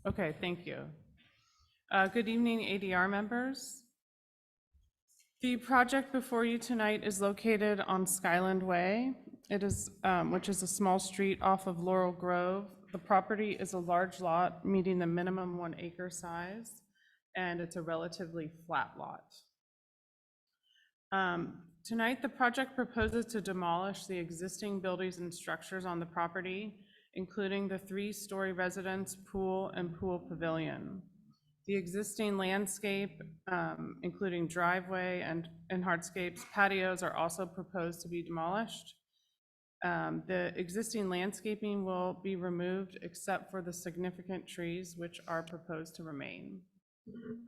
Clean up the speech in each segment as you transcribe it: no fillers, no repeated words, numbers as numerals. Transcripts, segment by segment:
Okay, thank you. Good evening, ADR members. The project before you tonight is located on Skyland Way. It is, which is a small street off of Laurel Grove. The property is a large lot, meeting the minimum 1 acre size, and it's a relatively flat lot. Tonight, the project proposes to demolish the existing buildings and structures on the property, including the 3-story residence, pool, and pool pavilion. The existing landscape, including driveway and hardscapes, patios are also proposed to be demolished. The existing landscaping will be removed except for the significant trees which are proposed to remain.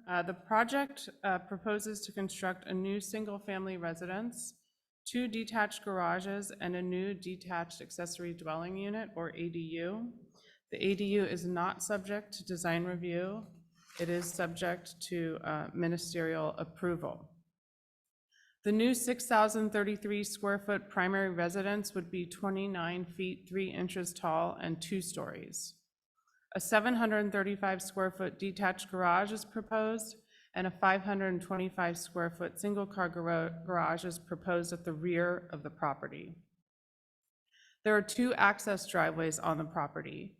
The project proposes to construct a new single-family residence, 2 detached garages, and a new detached accessory dwelling unit, or ADU. The ADU is not subject to design review. It is subject to ministerial approval. The new 6,033 square foot primary residence would be 29 feet 3 inches tall and 2 stories. A 735 square foot detached garage is proposed, and a 525 square foot single car garage is proposed at the rear of the property. There are 2 access driveways on the property: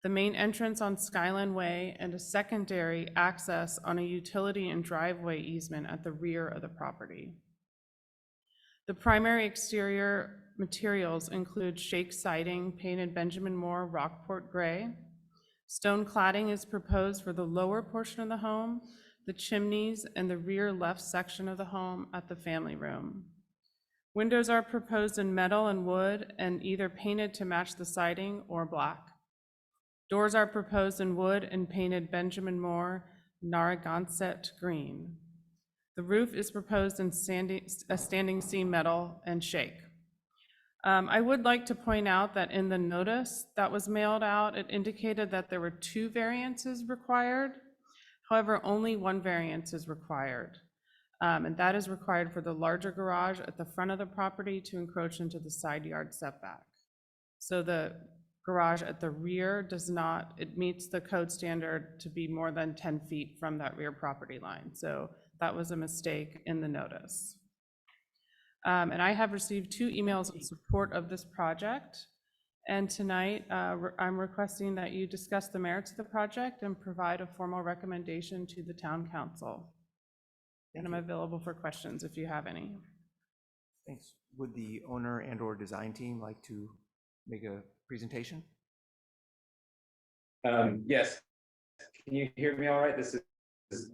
the main entrance on Skyland Way and a secondary access on a utility and driveway easement at the rear of the property. The primary exterior materials include shake siding painted Benjamin Moore Rockport gray. Stone cladding is proposed for the lower portion of the home, the chimneys, and the rear left section of the home at the family room. Windows are proposed in metal and wood and either painted to match the siding or black. Doors are proposed in wood and painted Benjamin Moore Narragansett green. The roof is proposed in standing seam metal and shake. I would like to point out that in the notice that was mailed out, it indicated that there were 2 variances required. However, only 1 variance is required. And that is required for the larger garage at the front of the property to encroach into the side yard setback. So the garage at the rear does not, it meets the code standard to be more than 10 feet from that rear property line. So that was a mistake in the notice. And I have received 2 emails in support of this project. And tonight, I'm requesting that you discuss the merits of the project and provide a formal recommendation to the town council. And I'm available for questions if you have any. Thanks. Would the owner and/or design team like to make a presentation? Yes. Can you hear me all right? This is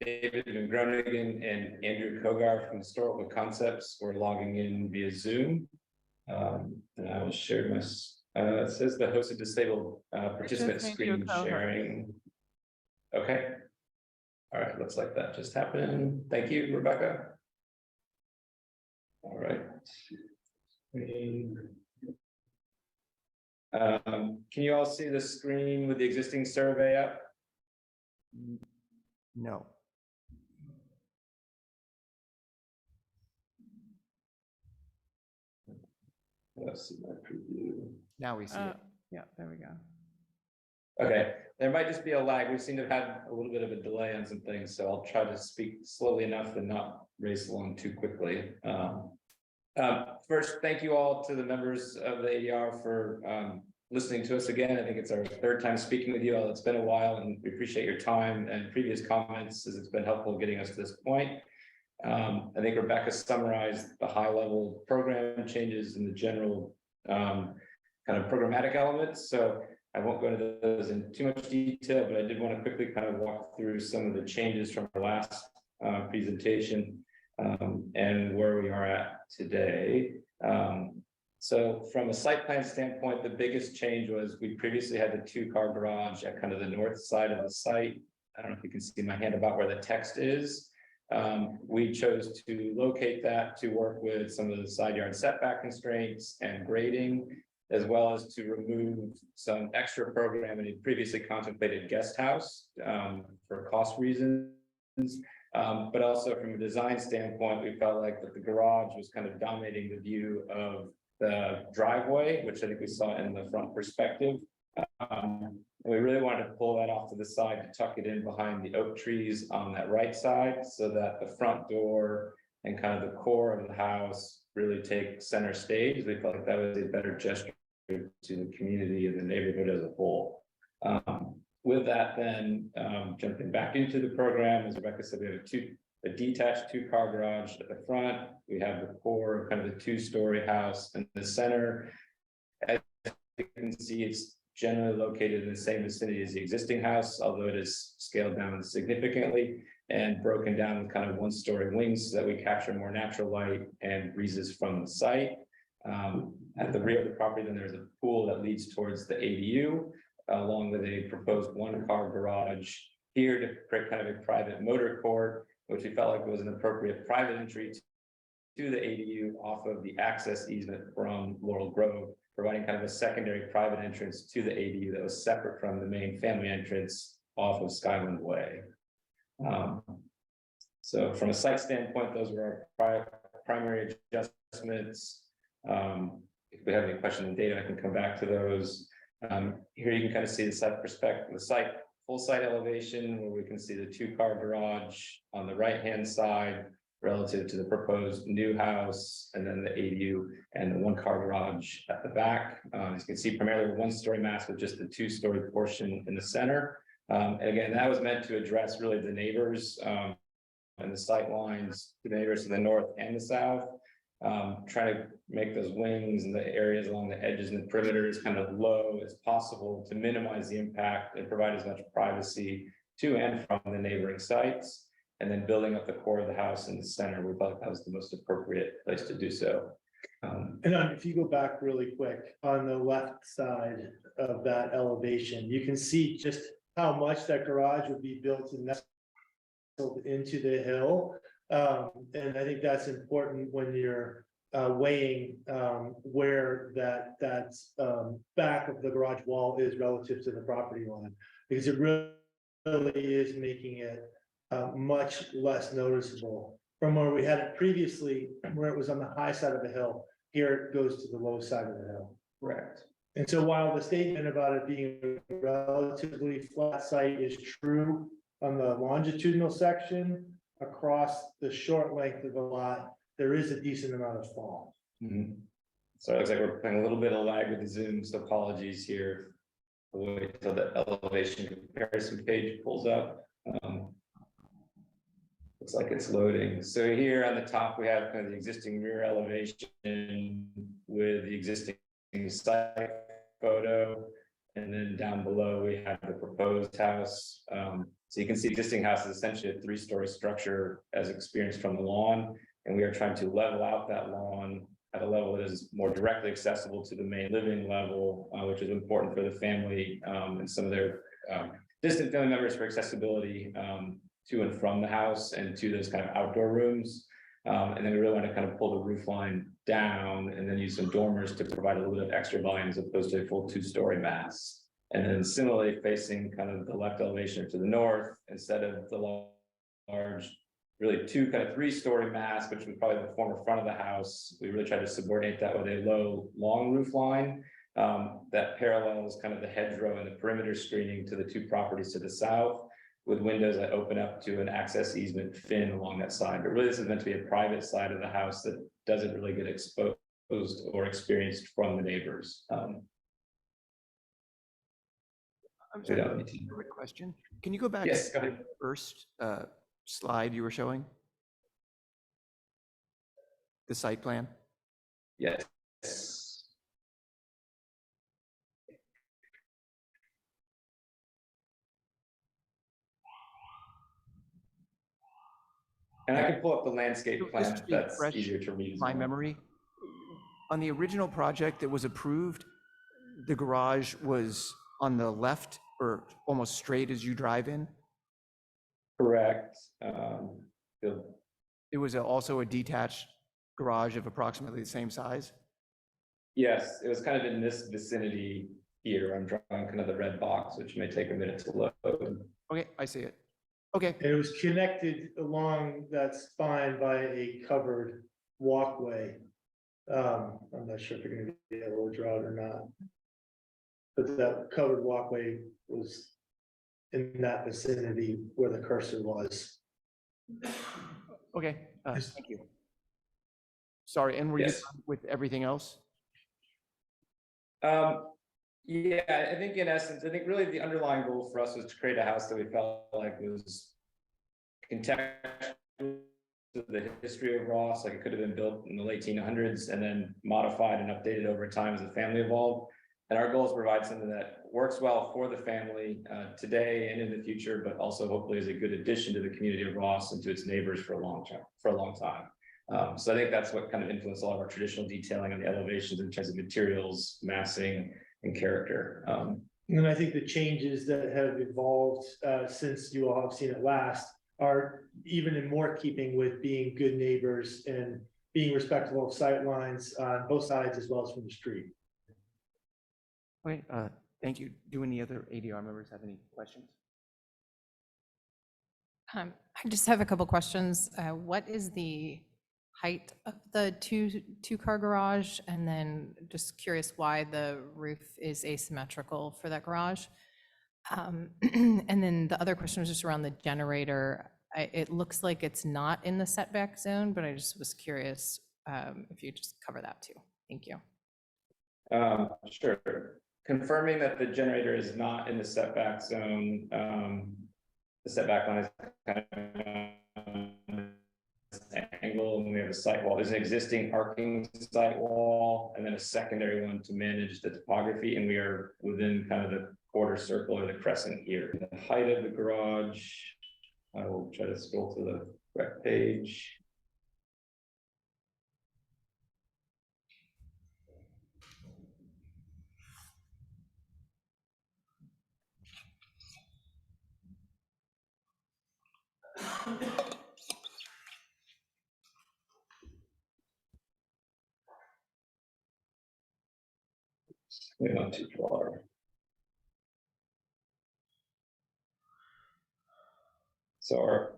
David Groningen and Andrew Kogar from Historical Concepts. We're logging in via Zoom. And I will share my, it says the hosted disabled participant screen sharing. Okay. All right, looks like that just happened. Thank you, Rebecca. All right. Can you all see the screen with the existing survey up? No. Let's see my preview. Now we see it. Yeah, there we go. Okay, there might just be a lag. We seem to have had a little bit of a delay on some things, so I'll try to speak slowly enough and not race along too quickly. First, thank you all to the members of the ADR for listening to us again. I think it's our 3rd time speaking with you all. It's been a while, and we appreciate your time and previous comments, as it's been helpful getting us to this point. I think Rebecca summarized the high-level program changes and the general kind of programmatic elements. So I won't go into those in too much detail, but I did want to quickly kind of walk through some of the changes from our last presentation and where we are at today. So from a site plan standpoint, the biggest change was we previously had the 2-car garage at kind of the north side of the site. I don't know if you can see my hand about where the text is. We chose to locate that to work with some of the side yard setback constraints and grading, as well as to remove some extra programming in previously contemplated guest house for cost reasons. But also from a design standpoint, we felt like that the garage was kind of dominating the view of the driveway, which I think we saw in the front perspective. And we really wanted to pull that off to the side to tuck it in behind the oak trees on that right side, so that the front door and kind of the core of the house really take center stage. We felt like that was a better gesture to the community and the neighborhood as a whole. With that, then jumping back into the program, as Rebecca said, we have a detached 2-car garage at the front. We have the core, kind of the 2-story house in the center. As you can see, it's generally located in the same vicinity as the existing house, although it is scaled down significantly and broken down with kind of 1-story wings so that we capture more natural light and breezes from the site. At the rear of the property, then there's a pool that leads towards the ADU, along with a proposed 1-car garage here to create kind of a private motor court, which we felt like was an appropriate private entry to the ADU off of the access easement from Laurel Grove, providing kind of a secondary private entrance to the ADU that was separate from the main family entrance off of Skyland Way. So from a site standpoint, those were our primary adjustments. If we have any questions on data, I can come back to those. Here you can kind of see the site perspective, the site, full site elevation, where we can see the 2-car garage on the right-hand side relative to the proposed new house, and then the ADU and the 1-car garage at the back. As you can see, primarily a 1-story mass with just the 2-story portion in the center. And again, that was meant to address really the neighbors and the sight lines, the neighbors to the north and the south. Trying to make those wings and the areas along the edges and the perimeters kind of low as possible to minimize the impact and provide as much privacy to and from the neighboring sites. And then building up the core of the house in the center, we thought that was the most appropriate place to do so. And if you go back really quick, on the left side of that elevation, you can see just how much that garage would be built and nestled into the hill. And I think that's important when you're weighing where that back of the garage wall is relative to the property line, because it really is making it much less noticeable from where we had it previously, where it was on the high side of the hill. Here it goes to the low side of the hill. Correct. And so while the statement about it being a relatively flat site is true on the longitudinal section, across the short length of the lot, there is a decent amount of fall. So it looks like we're playing a little bit of lag with the Zoom, so apologies here. We'll wait until the elevation comparison page pulls up. Looks like it's loading. So here on the top, we have kind of the existing rear elevation with the existing site photo. And then down below, we have the proposed house. So you can see existing house is essentially a 3-story structure as experienced from the lawn. And we are trying to level out that lawn at a level that is more directly accessible to the main living level, which is important for the family and some of their distant family members for accessibility to and from the house and to those kind of outdoor rooms. And then we really want to kind of pull the roof line down and then use some dormers to provide a little bit of extra volume as opposed to a full 2-story mass. And then similarly facing kind of the left elevation to the north, instead of the large, really 2 kind of 3-story mass, which was probably the former front of the house, we really tried to subordinate that with a low, long roof line that parallels kind of the hedgerow and the perimeter screening to the 2 properties to the south, with windows that open up to an access easement fin along that side. But really, this is meant to be a private side of the house that doesn't really get exposed or experienced from the neighbors. I'm We sorry, don't need to- quick question. Can you go back Yes, to go the ahead. first slide you were showing? The site plan? Yes. And I can pull up the landscape Just plan to if that's refresh easier to read. as My well. memory, on the original project that was approved, the garage was on the left or almost straight as you drive in. Correct. It was also a detached garage of approximately the same size. Yes, it was kind of in this vicinity here. I'm drawing kind of the red box, which may take a minute to load. Okay, I see it. Okay, And it was connected along that spine by a covered walkway I'm not sure if you're gonna be able to draw it or not. But that covered walkway was in that vicinity where the cursor was. Okay, thank you. Sorry, and were you Yes. done with everything else? Yeah, I think in essence, I think really the underlying goal for us was to create a house that we felt like was contextual to the history of Ross, like it could have been built in the late 1800s and then modified and updated over time as the family evolved. And our goal is to provide something that works well for the family today and in the future, but also hopefully is a good addition to the community of Ross and to its neighbors for a long time. So I think that's what kind of influenced a lot of our traditional detailing on the elevations in terms of materials, massing, and character. And then I think the changes that have evolved since you all have seen it last are even in more keeping with being good neighbors and being respectful of sight lines on both sides as well as from the street. Okay, thank you. Do any other ADR members have any questions? I just have a couple questions. What is the height of the two-car garage? And then just curious why the roof is asymmetrical for that garage. And then the other question was just around the generator. It looks like it's not in the setback zone, but I just was curious if you just cover that too. Thank you. Sure. Confirming that the generator is not in the setback zone. The setback line is kind of angle, and we have a site wall. There's an existing arcing site wall and then a secondary one to manage the topography, and we are within kind of the quarter circle or the crescent here. The height of the garage, I will try to scroll to the correct page. Maybe not too far. So our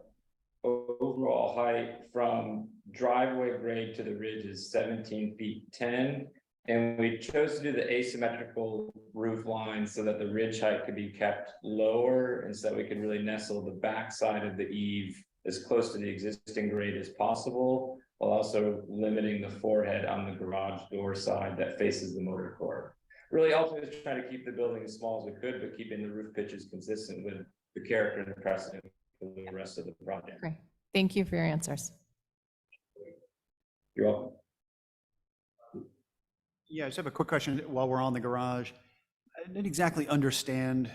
overall height from driveway grade to the ridge is 17 feet 10. And we chose to do the asymmetrical roof line so that the ridge height could be kept lower and so that we could really nestle the backside of the eave as close to the existing grade as possible, while also limiting the forehead on the garage door side that faces the motor court. Really ultimately just trying to keep the building as small as we could, but keeping the roof pitches consistent with the character and the precedent for the rest of the project. Great. Thank you for your answers. You're welcome. Yeah, I just have a quick question while we're on the garage. I didn't exactly understand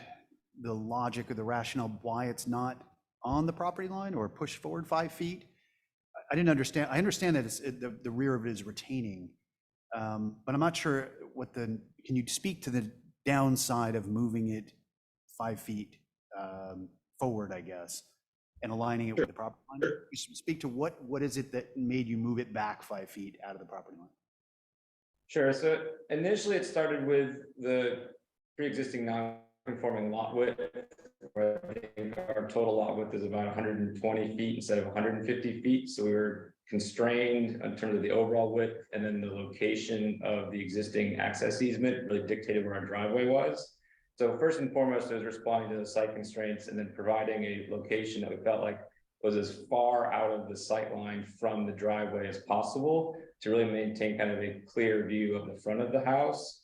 the logic or the rationale why it's not on the property line or pushed forward 5 feet. I didn't understand. I understand that it's the rear of it is retaining, but I'm not sure what the, can you speak to the downside of moving it 5 feet forward, I guess, and aligning it with the property line? You speak to what is it that made you move it back 5 feet out of the property line? Sure. So initially it started with the pre-existing non-conforming lot width, where I think our total lot width is about 120 feet instead of 150 feet. So we were constrained in terms of the overall width, and then the location of the existing access easement really dictated where our driveway was. So first and foremost, it was responding to the site constraints and then providing a location that we felt like was as far out of the sight line from the driveway as possible to really maintain kind of a clear view of the front of the house.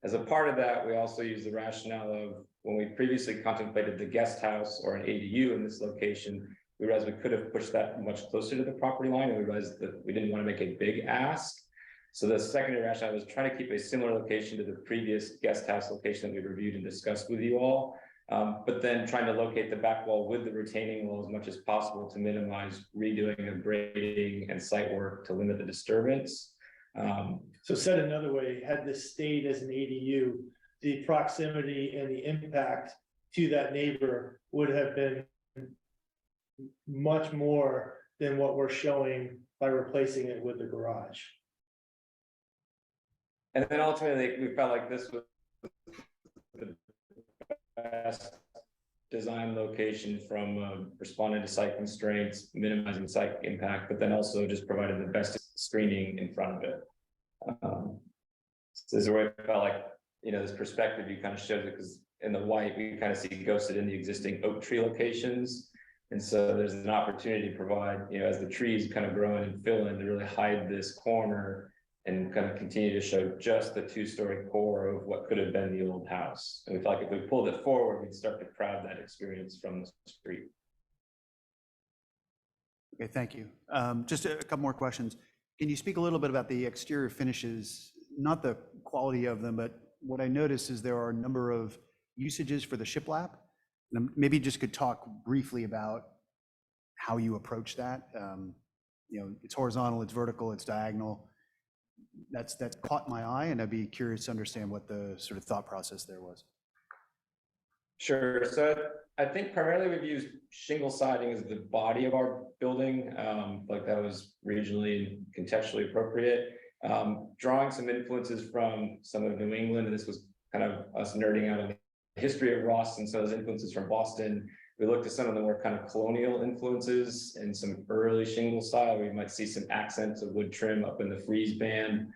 As a part of that, we also use the rationale of when we previously contemplated the guest house or an ADU in this location, we realized we could have pushed that much closer to the property line, and we realized that we didn't want to make a big ask. So the secondary rationale was trying to keep a similar location to the previous guest house location that we reviewed and discussed with you all. But then trying to locate the back wall with the retaining wall as much as possible to minimize redoing of grading and site work to limit the disturbance. So said another way, had this stayed as an ADU, the proximity and the impact to that neighbor would have been much more than what we're showing by replacing it with the garage. And then ultimately, we felt like this was the best design location from responding to site constraints, minimizing site impact, but then also just providing the best screening in front of it. So this is where I felt like, this perspective you kind of showed it, because in the white, we kind of see ghosted in the existing oak tree locations. And so there's an opportunity to provide, as the trees kind of grow in and fill in, to really hide this corner and kind of continue to show just the two-story core of what could have been the old house. And we felt like if we pulled it forward, we'd start to crowd that experience from the street. Okay, thank you. Just a couple more questions. Can you speak a little bit about the exterior finishes, not the quality of them, but what I noticed is there are a number of usages for the shiplap. And maybe just could talk briefly about how you approach that. It's horizontal, it's vertical, it's diagonal. That's caught my eye, and I'd be curious to understand what the sort of thought process there was. Sure. So I think primarily we've used shingle siding as the body of our building. Like that was regionally and contextually appropriate. Drawing some influences from some of New England, and this was kind of us nerding out on the history of Ross and some of those influences from Boston. We looked at some of the more kind of colonial influences and some early shingle style. We might see some accents of wood trim up in the frieze band,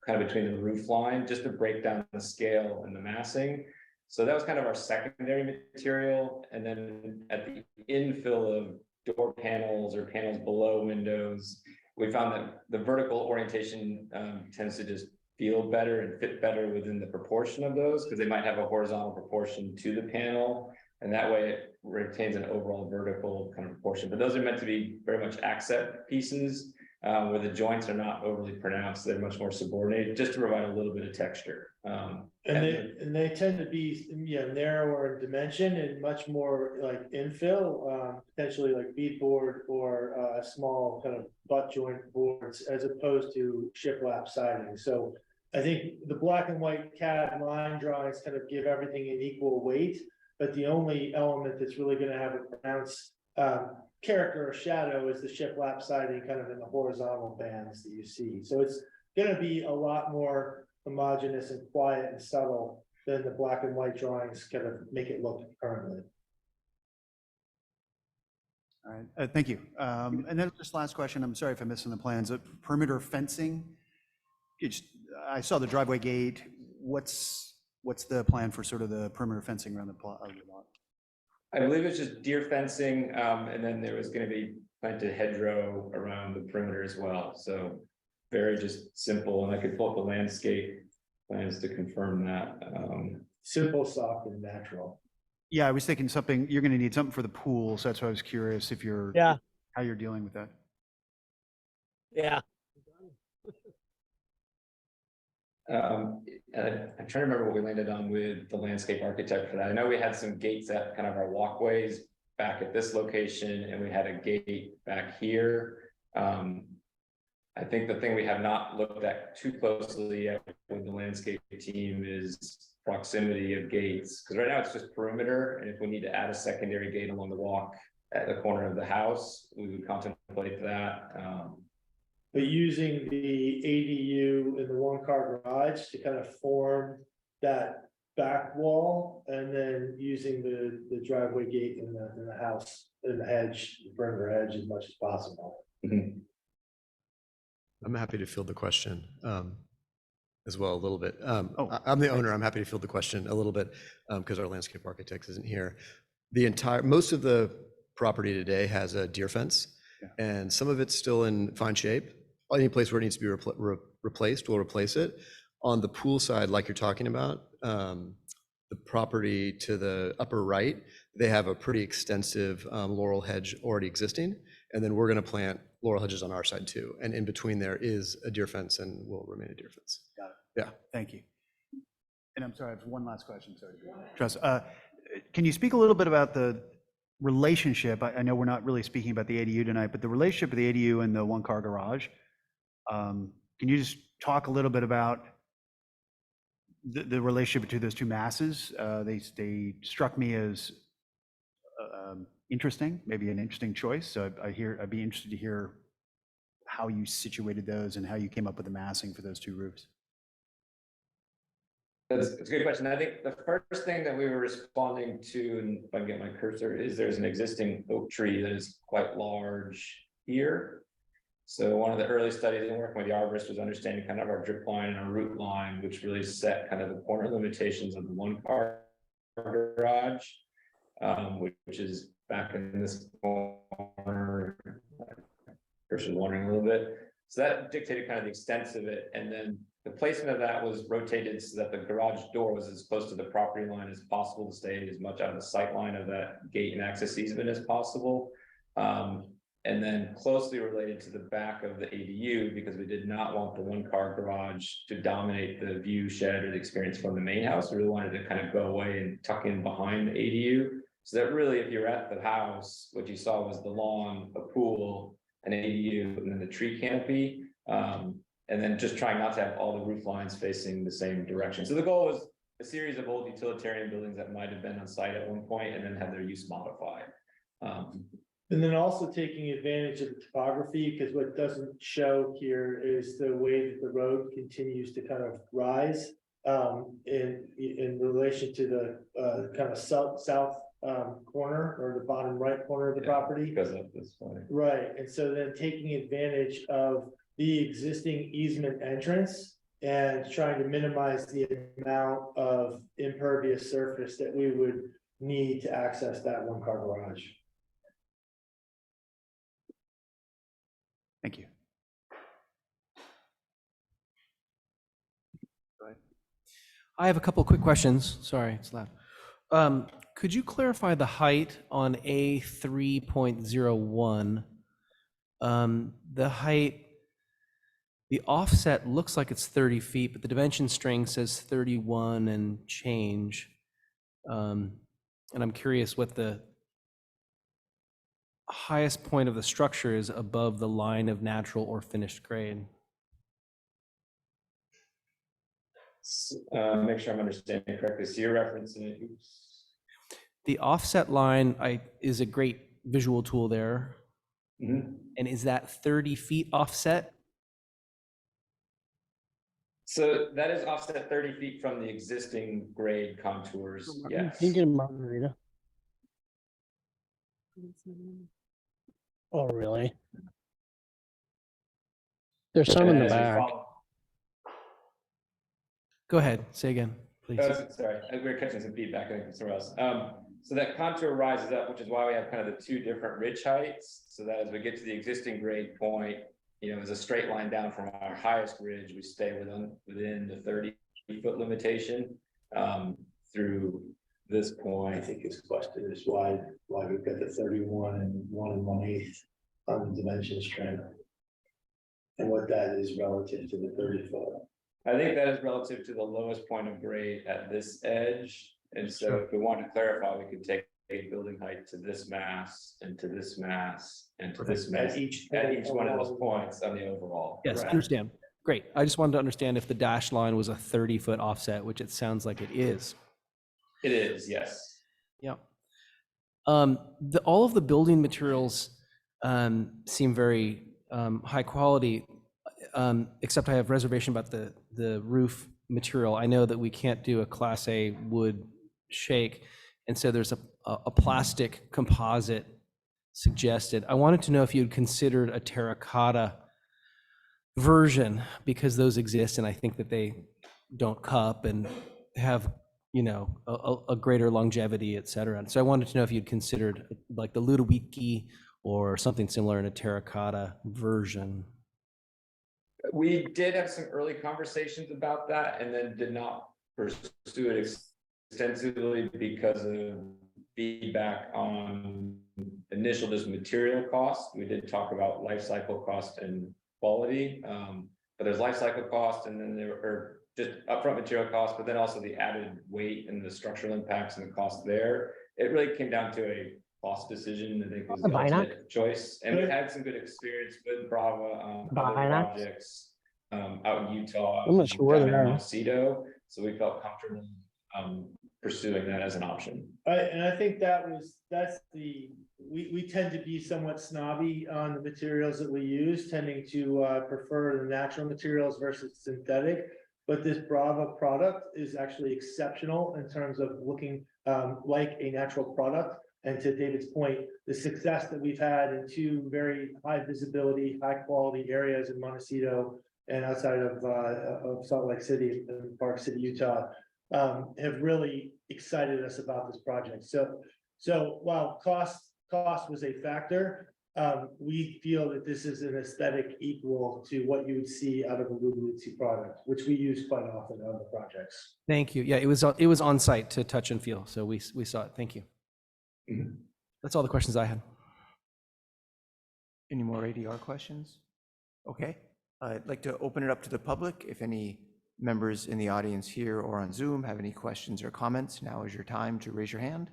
kind of between the roof line, just to break down the scale and the massing. So that was kind of our secondary material. And then at the infill of door panels or panels below windows, we found that the vertical orientation tends to just feel better and fit better within the proportion of those, because they might have a horizontal proportion to the panel. And that way it retains an overall vertical kind of proportion. But those are meant to be very much accent pieces where the joints are not overly pronounced. They're much more subordinated, just to provide a little bit of texture. And they tend to be, narrower in dimension and much more like infill, potentially like beadboard or small kind of butt joint boards, as opposed to shiplap siding. So I think the black and white CAD line drawings kind of give everything an equal weight, but the only element that's really going to have a pronounced character or shadow is the shiplap siding, kind of in the horizontal bands that you see. So it's going to be a lot more homogeneous and quiet and subtle than the black and white drawings kind of make it look currently. All right, thank you. And then just last question, I'm sorry if I'm missing the plans, perimeter fencing. I saw the driveway gate. What's the plan for sort of the perimeter fencing around the lot? I believe it's just deer fencing, and then there was going to be planted hedgerow around the perimeter as well. So very just simple, and I could pull up the landscape plans to confirm that. Simple, soft, and natural. Yeah, I was thinking something, you're going to need something for the pool, so that's why I was curious if you're, how you're dealing with that. Yeah. I'm trying to remember what we landed on with the landscape architect for that. I know we had some gates at kind of our walkways back at this location, and we had a gate back here. I think the thing we have not looked at too closely yet with the landscape team is proximity of gates, because right now it's just perimeter, and if we need to add a secondary gate along the walk at the corner of the house, we would contemplate that. But using the ADU in the one-car garage to kind of form that back wall, and then using the driveway gate in the house, in the hedge, the perimeter hedge, as much as possible. Mhm. I'm happy to field the question as well a little bit. Oh, I'm the owner. I'm happy to field the question a little bit because our landscape architect isn't here. Most of the property today has a deer fence, and some of it's still in fine shape. Any place where it needs to be replaced, we'll replace it. On the pool side, like you're talking about, the property to the upper right, they have a pretty extensive laurel hedge already existing, and then we're going to plant laurel hedges on our side too. And in between there is a deer fence and will remain a deer fence. Got it. Yeah. Thank you. And I'm sorry, I have one last question. Sorry. Trust. Can you speak a little bit about the relationship? I know we're not really speaking about the ADU tonight, but the relationship of the ADU and the one-car garage. Can you just talk a little bit about the relationship between those two masses? They struck me as interesting, maybe an interesting choice. So I'd be interested to hear how you situated those and how you came up with the massing for those two roofs. That's a good question. I think the first thing that we were responding to, and if I can get my cursor, is there's an existing oak tree that is quite large here. So one of the early studies in working with the arborist was understanding kind of our drip line and our root line, which really set kind of the corner limitations of the 1-car garage, which is back in this corner. Person wondering a little bit. So that dictated kind of the extent of it. And then the placement of that was rotated so that the garage door was as close to the property line as possible to stay as much out of the sight line of that gate and access easement as possible. And then closely related to the back of the ADU, because we did not want the 1-car garage to dominate the view shed or the experience from the main house. We really wanted to kind of go away and tuck in behind the ADU. So that really, if you're at the house, what you saw was the lawn, a pool, an ADU, and then the tree canopy. And then just trying not to have all the roof lines facing the same direction. So the goal was a series of old utilitarian buildings that might have been on site at one point and then have their use modified. And then also taking advantage of the topography, because what doesn't show here is the way that the road continues to kind of rise. In relation to the kind of south corner or the bottom right corner of the property. Because of this one. Right, and so then taking advantage of the existing easement entrance and trying to minimize the amount of impervious surface that we would need to access that 1-car garage. Thank you. I have a couple of quick questions. Sorry, it's loud. Could you clarify the height on A 3.01? The height, the offset looks like it's 30 feet, but the dimension string says 31 and change. And I'm curious what the highest point of the structure is above the line of natural or finished grade. Make sure I'm understanding correctly. So you're referencing, oops. The offset line is a great visual tool there. Mhm. And is that 30 feet offset? So that is offset 30 feet from the existing grade contours, yes. You get a margarita. Oh, really? There's some in And the as we back. follow- Go ahead, say again, please. Sorry, we're catching some feedback, I think, from somewhere else. So that contour rises up, which is why we have kind of the two different ridge heights, so that as we get to the existing grade point, there's a straight line down from our highest ridge, we stay within the 30-foot limitation through this I point. think his question is why we've got the 31 and 1 1/8 on the dimension string. And what that is relative to the 30-foot. I think that is relative to the lowest point of grade at this edge. And so if we want to clarify, we could take a building height to this mass and to this mass and to this mass At each at each one of those points on the overall. Yes, Correct. understand. Great. I just wanted to understand if the dash line was a 30-foot offset, which it sounds like it is. It is, yes. Yeah. All of the building materials seem very high quality, except I have reservation about the roof material. I know that we can't do a Class A wood shake, and so there's a plastic composite suggested. I wanted to know if you had considered a terracotta version, because those exist, and I think that they don't cup and have a greater longevity, et cetera. And so I wanted to know if you'd considered like the Ludowici or something similar in a terracotta version. We did have some early conversations about that and then did not pursue it extensively because of feedback on initial just material cost. We did talk about life cycle cost and quality, but there's life cycle cost and then there are just upfront material costs, but then also the added weight and the structural impacts and the cost there. It really came down to a cost decision, I think was the Binoc? ultimate choice. And we had some good experience with Brava on other Binoc? projects out in Utah. I'm not sure where down they in are. Montecito, so we felt comfortable pursuing that as an option. I think we tend to be somewhat snobby on the materials that we use, tending to prefer the natural materials versus synthetic. But this Brava product is actually exceptional in terms of looking like a natural product. And to David's point, the success that we've had in two very high visibility, high quality areas in Montecito and outside of Salt Lake City and Park City, Utah, have really excited us about this project. So while cost was a factor, we feel that this is an aesthetic equal to what you would see out of a Lugaluzzi product, which we use quite often on the projects. Thank you. Yeah, it was on site to touch and feel, so we saw it. Thank you. Mhm. That's all the questions I had. Any more ADR questions? Okay, I'd like to open it up to the public. If any members in the audience here or on Zoom have any questions or comments, now is your time to raise your hand.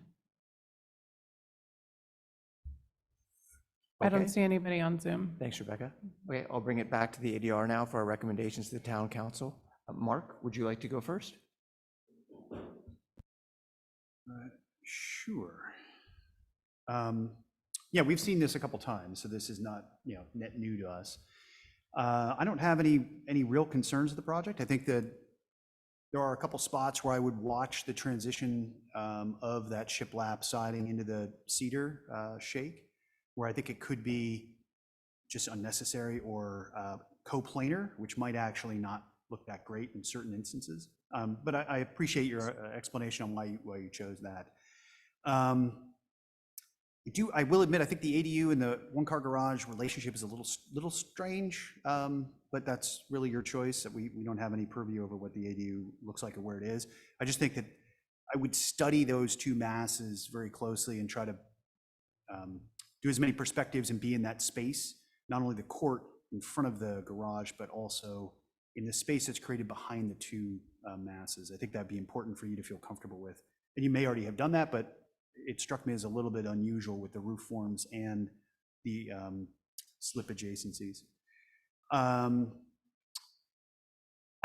I don't Okay. see anybody on Zoom. Thanks, Rebecca. Okay, I'll bring it back to the ADR now for our recommendations to the town council. Mark, would you like to go first? Sure. Yeah, we've seen this a couple times, so this is not, net new to us. I don't have any real concerns with the project. I think that there are a couple spots where I would watch the transition of that shiplap siding into the cedar shake, where I think it could be just unnecessary or coplanar, which might actually not look that great in certain instances. But I appreciate your explanation on why you chose that. I will admit, I think the ADU and the one-car garage relationship is a little strange, but that's really your choice. That we don't have any purview over what the ADU looks like or where it is. I just think that I would study those two masses very closely and try to do as many perspectives and be in that space, not only the court in front of the garage, but also in the space that's created behind the two masses. I think that'd be important for you to feel comfortable with. And you may already have done that, but it struck me as a little bit unusual with the roof forms and the slip adjacencies. I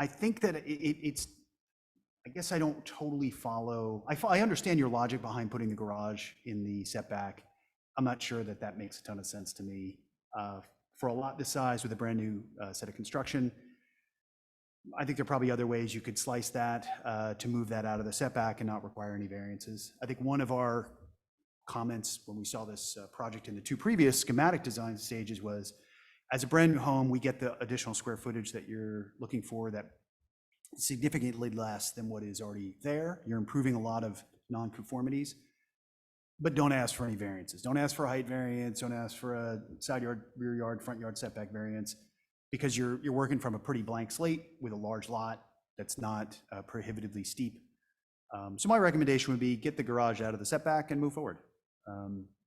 think that I guess I don't totally follow. I understand your logic behind putting the garage in the setback. I'm not sure that makes a ton of sense to me. For a lot this size with a brand new set of construction, I think there are probably other ways you could slice that to move that out of the setback and not require any variances. I think one of our comments when we saw this project in the two previous schematic design stages was, as a brand new home, we get the additional square footage that you're looking for that is significantly less than what is already there. You're improving a lot of nonconformities, but don't ask for any variances. Don't ask for a height variance, don't ask for a side yard, rear yard, front yard setback variance, because you're working from a pretty blank slate with a large lot that's not prohibitively steep. So my recommendation would be get the garage out of the setback and move forward.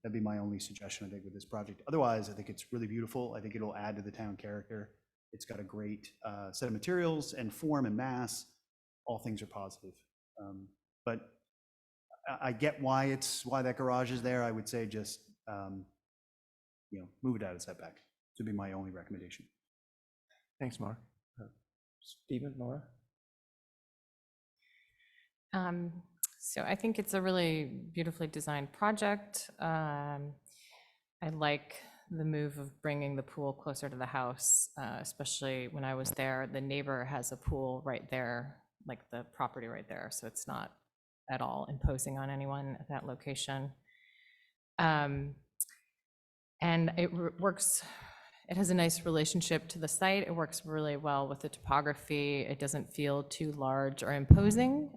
That'd be my only suggestion, I think, with this project. Otherwise, I think it's really beautiful. I think it'll add to the town character. It's got a great set of materials and form and mass. All things are positive. But I get why that garage is there. I would say just move it out of setback. This would be my only recommendation. Thanks, Mark. Stephen, Laura? So I think it's a really beautifully designed project. I like the move of bringing the pool closer to the house, especially when I was there. The neighbor has a pool right there, like the property right there, so it's not at all imposing on anyone at that location. And it works. It has a nice relationship to the site. It works really well with the topography. It doesn't feel too large or imposing,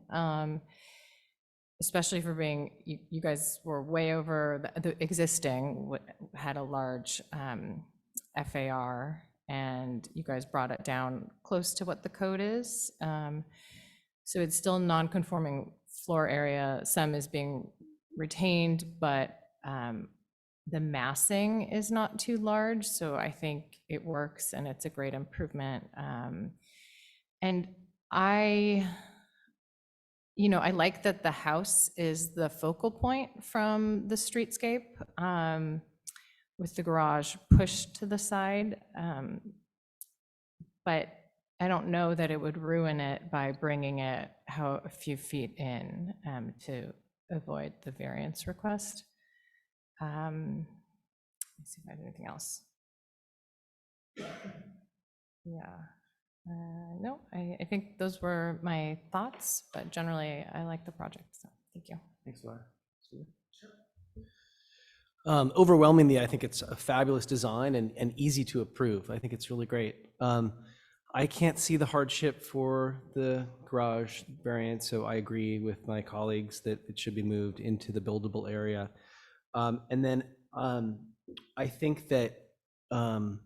especially for being, you guys were way over the existing, had a large FAR, and you guys brought it down close to what the code is. So it's still non-conforming floor area. Some is being retained, but the massing is not too large, so I think it works and it's a great improvement. And I like that the house is the focal point from the streetscape, with the garage pushed to the side. But I don't know that it would ruin it by bringing it a few feet in to avoid the variance request. Let me see if I have anything else. Yeah, no, I think those were my thoughts, but generally I like the project, so thank you. Thanks, Laura. Stephen? Overwhelmingly, I think it's a fabulous design and easy to approve. I think it's really great. I can't see the hardship for the garage variant, so I agree with my colleagues that it should be moved into the buildable area. And then I think that I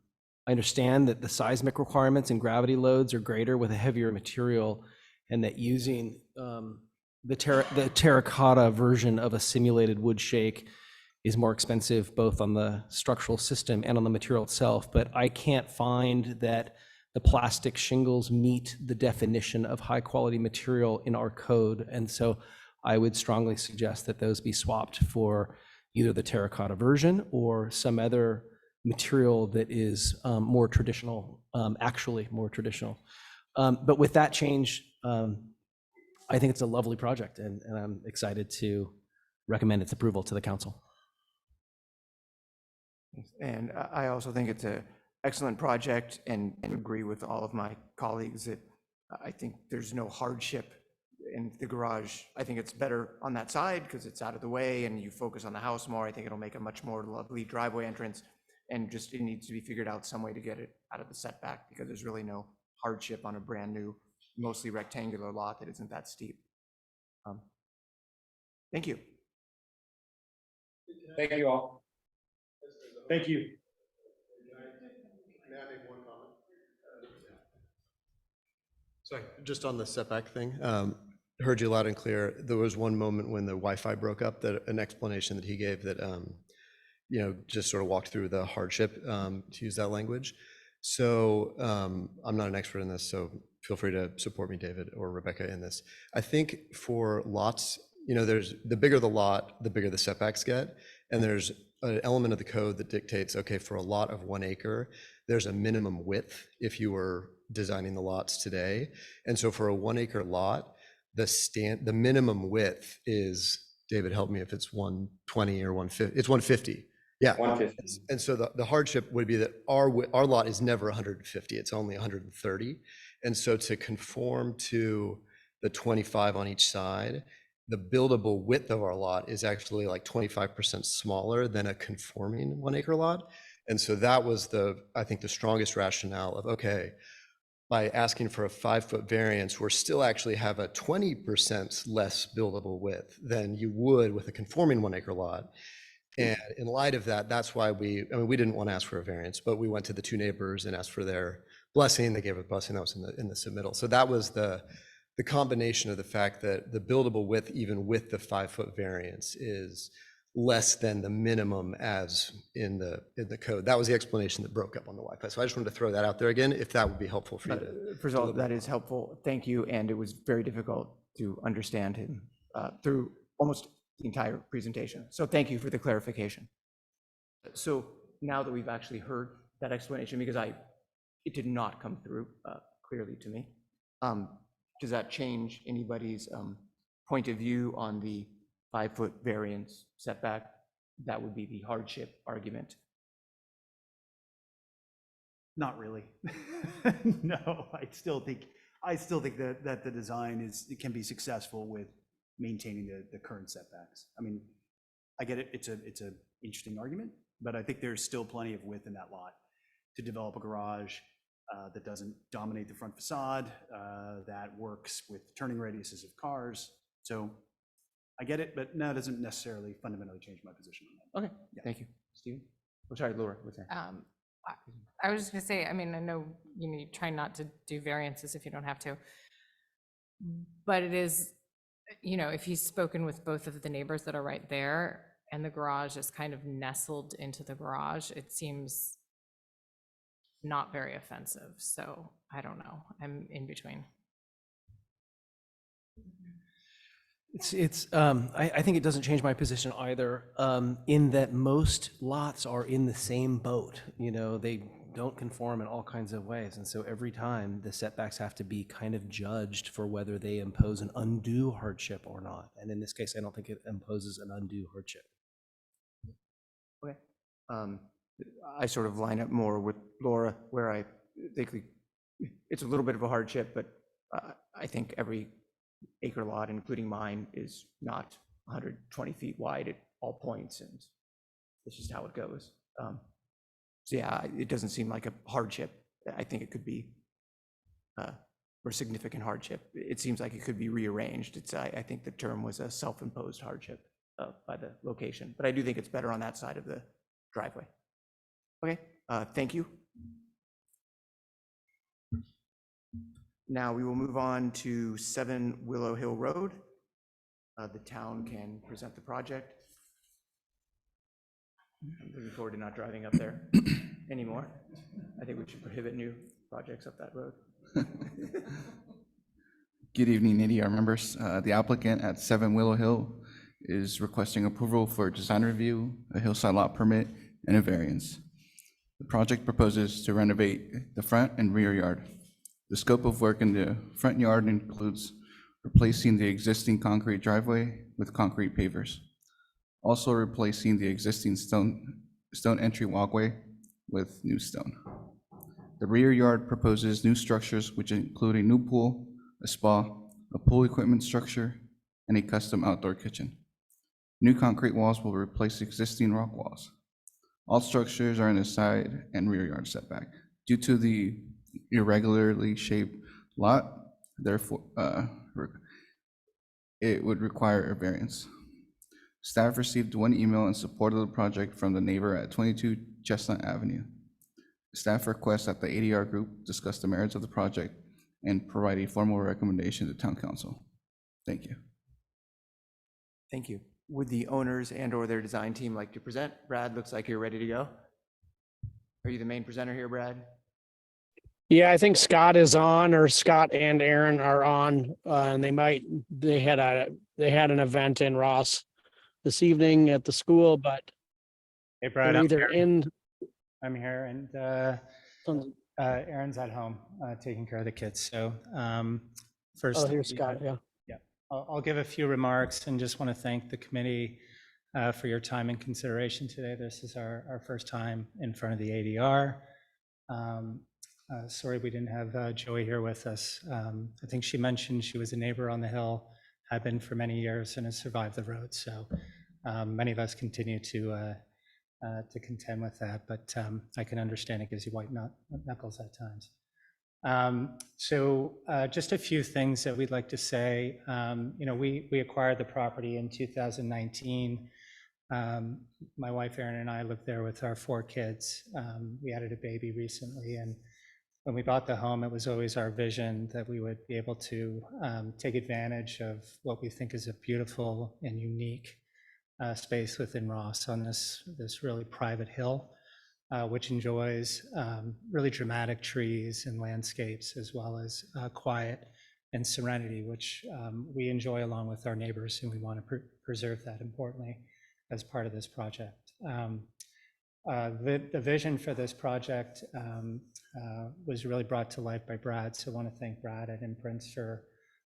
understand that the seismic requirements and gravity loads are greater with a heavier material, and that using the terracotta version of a simulated wood shake is more expensive both on the structural system and on the material itself. But I can't find that the plastic shingles meet the definition of high quality material in our code. And so I would strongly suggest that those be swapped for either the terracotta version or some other material that is more traditional, actually more traditional. But with that change, I think it's a lovely project, and I'm excited to recommend its approval to the council. And I also think it's an excellent project and agree with all of my colleagues that I think there's no hardship in the garage. I think it's better on that side because it's out of the way and you focus on the house more. I think it'll make a much more lovely driveway entrance, and just it needs to be figured out some way to get it out of the setback because there's really no hardship on a brand new, mostly rectangular lot that isn't that steep. Thank you. Thank you all. Thank you. Sorry, just on the setback thing, heard you loud and clear. There was one moment when the Wi-Fi broke up, that an explanation that he gave that, just sort of walked through the hardship, to use that language. So I'm not an expert in this, so feel free to support me, David or Rebecca, in this. I think for lots, there's the bigger the lot, the bigger the setbacks get. And there's an element of the code that dictates, okay, for a lot of 1 acre, there's a minimum width if you were designing the lots today. And so for a 1 acre lot, the minimum width is, David, help me if it's 120 or 150, it's 150. Yeah. 150. And so the hardship would be that our lot is never 150, it's only 130. And so to conform to the 25 on each side, the buildable width of our lot is actually like 25% smaller than a conforming 1 acre lot. And so that was I think the strongest rationale of, okay, by asking for a 5-foot variance, we're still actually have a 20% less buildable width than you would with a conforming 1 acre lot. And in light of that, that's why we didn't want to ask for a variance, but we went to the 2 neighbors and asked for their blessing. They gave a blessing that was in the submittal. So that was the combination of the fact that the buildable width, even with the 5-foot variance, is less than the minimum as in the code. That was the explanation that broke up on the Wi-Fi. So I just wanted to throw that out there again, if that would be helpful for you to. First of all, that is helpful. Thank you. And it was very difficult to understand him through almost the entire presentation. So thank you for the clarification. So now that we've actually heard that explanation, because it did not come through clearly to me, does that change anybody's point of view on the 5-foot variance setback? That would be the hardship argument. Not really. No, I still think that the design it can be successful with maintaining the current setbacks. I mean, I get it, it's a interesting argument, but I think there's still plenty of width in that lot to develop a garage that doesn't dominate the front facade, that works with turning radiuses of cars. So I get it, but no, it doesn't necessarily fundamentally change my position on that. Okay, thank you. Steven? Oh, sorry, Laura, what's that? I was just gonna say, I mean, I know you try not to do variances if you don't have to, but it is, if he's spoken with both of the neighbors that are right there and the garage is kind of nestled into the garage, it seems not very offensive. So I don't know, I'm in between. I think it doesn't change my position either, in that most lots are in the same boat. They don't conform in all kinds of ways. And so every time the setbacks have to be kind of judged for whether they impose an undue hardship or not. And in this case, I don't think it imposes an undue hardship. Okay. I sort of line up more with Laura, where I think it's a little bit of a hardship, but I think every acre lot, including mine, is not 120 feet wide at all points. And it's just how it goes. So yeah, it doesn't seem like a hardship. I think it could be, or significant hardship. It seems like it could be rearranged. I think the term was a self-imposed hardship by the location, but I do think it's better on that side of the driveway. Okay, thank you. Now we will move on to 7 Willow Hill Road. The town can present the project. I'm looking forward to not driving up there anymore. I think we should prohibit new projects up that road. Good evening, ADR members. The applicant at 7 Willow Hill is requesting approval for a design review, a hillside lot permit, and a variance. The project proposes to renovate the front and rear yard. The scope of work in the front yard includes replacing the existing concrete driveway with concrete pavers, also replacing the existing stone entry walkway with new stone. The rear yard proposes new structures, which include a new pool, a spa, a pool equipment structure, and a custom outdoor kitchen. New concrete walls will replace existing rock walls. All structures are in the side and rear yard setback. Due to the irregularly shaped lot, therefore, it would require a variance. Staff received 1 email in support of the project from the neighbor at 22 Chestnut Avenue. Staff requests that the ADR group discuss the merits of the project and provide a formal recommendation to Town Council. Thank you. Thank you. Would the owners and/or their design team like to present? Brad, looks like you're ready to go. Are you the main presenter here, Brad? Yeah, I think Scott is on, or Scott and Aaron are on, and they had an event in Ross this evening at the school, but Hey, Brad, they're I'm either here. in. I'm here, and Aaron's at home taking care of the kids. So first, Oh, here's Scott, yeah. I'll give a few remarks and just want to thank the committee for your time and consideration today. This is our first time in front of the ADR. Sorry we didn't have Joey here with us. I think she mentioned she was a neighbor on the hill, had been for many years, and has survived the road. So many of us continue to contend with that, but I can understand it gives you white knuckles at times. So just a few things that we'd like to say. We acquired the property in 2019. My wife Erin and I lived there with our 4 kids. We added a baby recently, and when we bought the home, it was always our vision that we would be able to take advantage of what we think is a beautiful and unique space within Ross on this really private hill, which enjoys really dramatic trees and landscapes, as well as quiet and serenity, which we enjoy along with our neighbors, and we want to preserve that, importantly, as part of this project. The vision for this project was really brought to life by Brad, so I want to thank Brad at Imprints for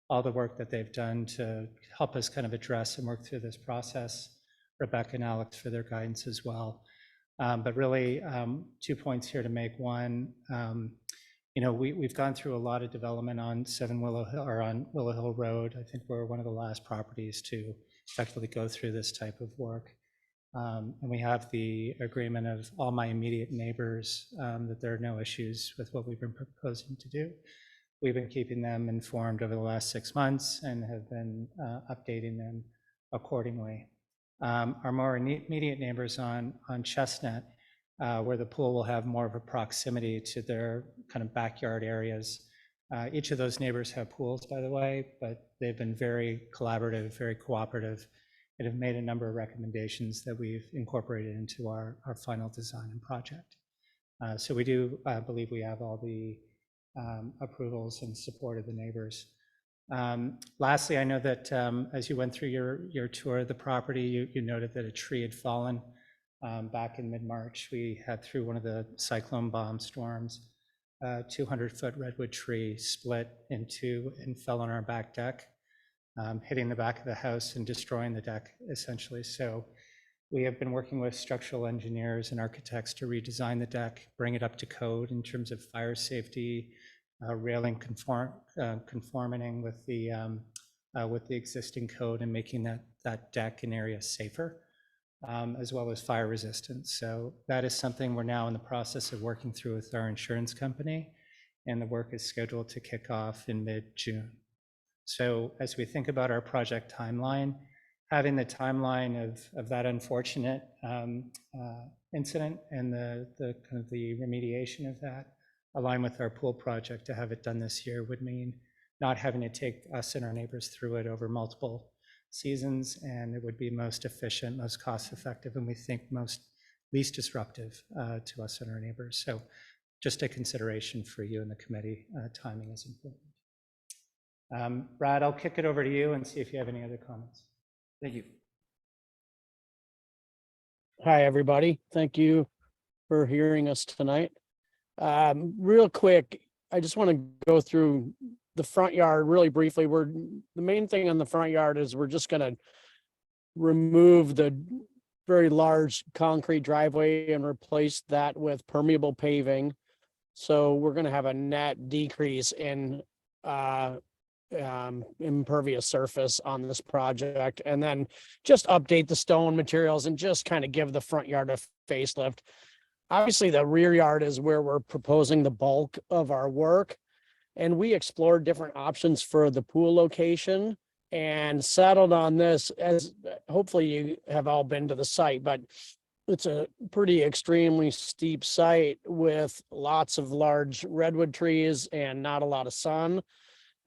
all the work that they've done to help us kind of address and work through this process. Rebecca and Alex for their guidance as well. But really, 2 points here to make. One, we've gone through a lot of development on 7 Willow Hill, or on Willow Hill Road. I think we're one of the last properties to effectively go through this type of work. And we have the agreement of all my immediate neighbors that there are no issues with what we've been proposing to do. We've been keeping them informed over the last 6 months and have been updating them accordingly. Our more immediate neighbors on Chestnut, where the pool will have more of a proximity to their kind of backyard areas. Each of those neighbors have pools, by the way, but they've been very collaborative, very cooperative, and have made a number of recommendations that we've incorporated into our final design and project. So we do believe we have all the approvals and support of the neighbors. Lastly, I know that as you went through your tour of the property, you noted that a tree had fallen back in mid-March. We had, through one of the cyclone bomb storms, a 200-foot redwood tree split in 2 and fell on our back deck, hitting the back of the house and destroying the deck, essentially. So we have been working with structural engineers and architects to redesign the deck, bring it up to code in terms of fire safety, railing conforming with the existing code, and making that deck and area safer. as well as fire resistance. So that is something we're now in the process of working through with our insurance company, and the work is scheduled to kick off in mid-June. So as we think about our project timeline, having the timeline of that unfortunate incident and the kind of the remediation of that align with our pool project to have it done this year would mean not having to take us and our neighbors through it over multiple seasons, and it would be most efficient, most cost effective, and we think most least disruptive to us and our neighbors. So just a consideration for you and the committee, timing is important. Brad, I'll kick it over to you and see if you have any other comments. Thank you. Hi, everybody. Thank you for hearing us tonight. Real quick, I just want to go through the front yard really briefly. The main thing on the front yard is we're just going to remove the very large concrete driveway and replace that with permeable paving. So we're going to have a net decrease in impervious surface on this project, and then just update the stone materials and just kind of give the front yard a facelift. Obviously, the rear yard is where we're proposing the bulk of our work, and we explored different options for the pool location and settled on this, as hopefully you have all been to the site, but it's a pretty extremely steep site with lots of large redwood trees and not a lot of sun.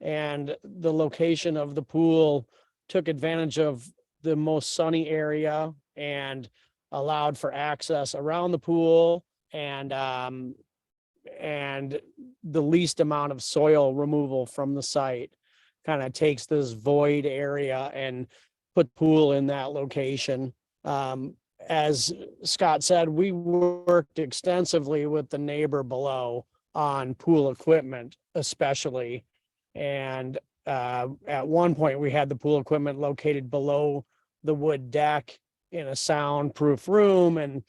And the location of the pool took advantage of the most sunny area and allowed for access around the pool and the least amount of soil removal from the site. Kind of takes this void area and put pool in that location. As Scott said, we worked extensively with the neighbor below on pool equipment, especially. And at one point, we had the pool equipment located below the wood deck in a soundproof room, and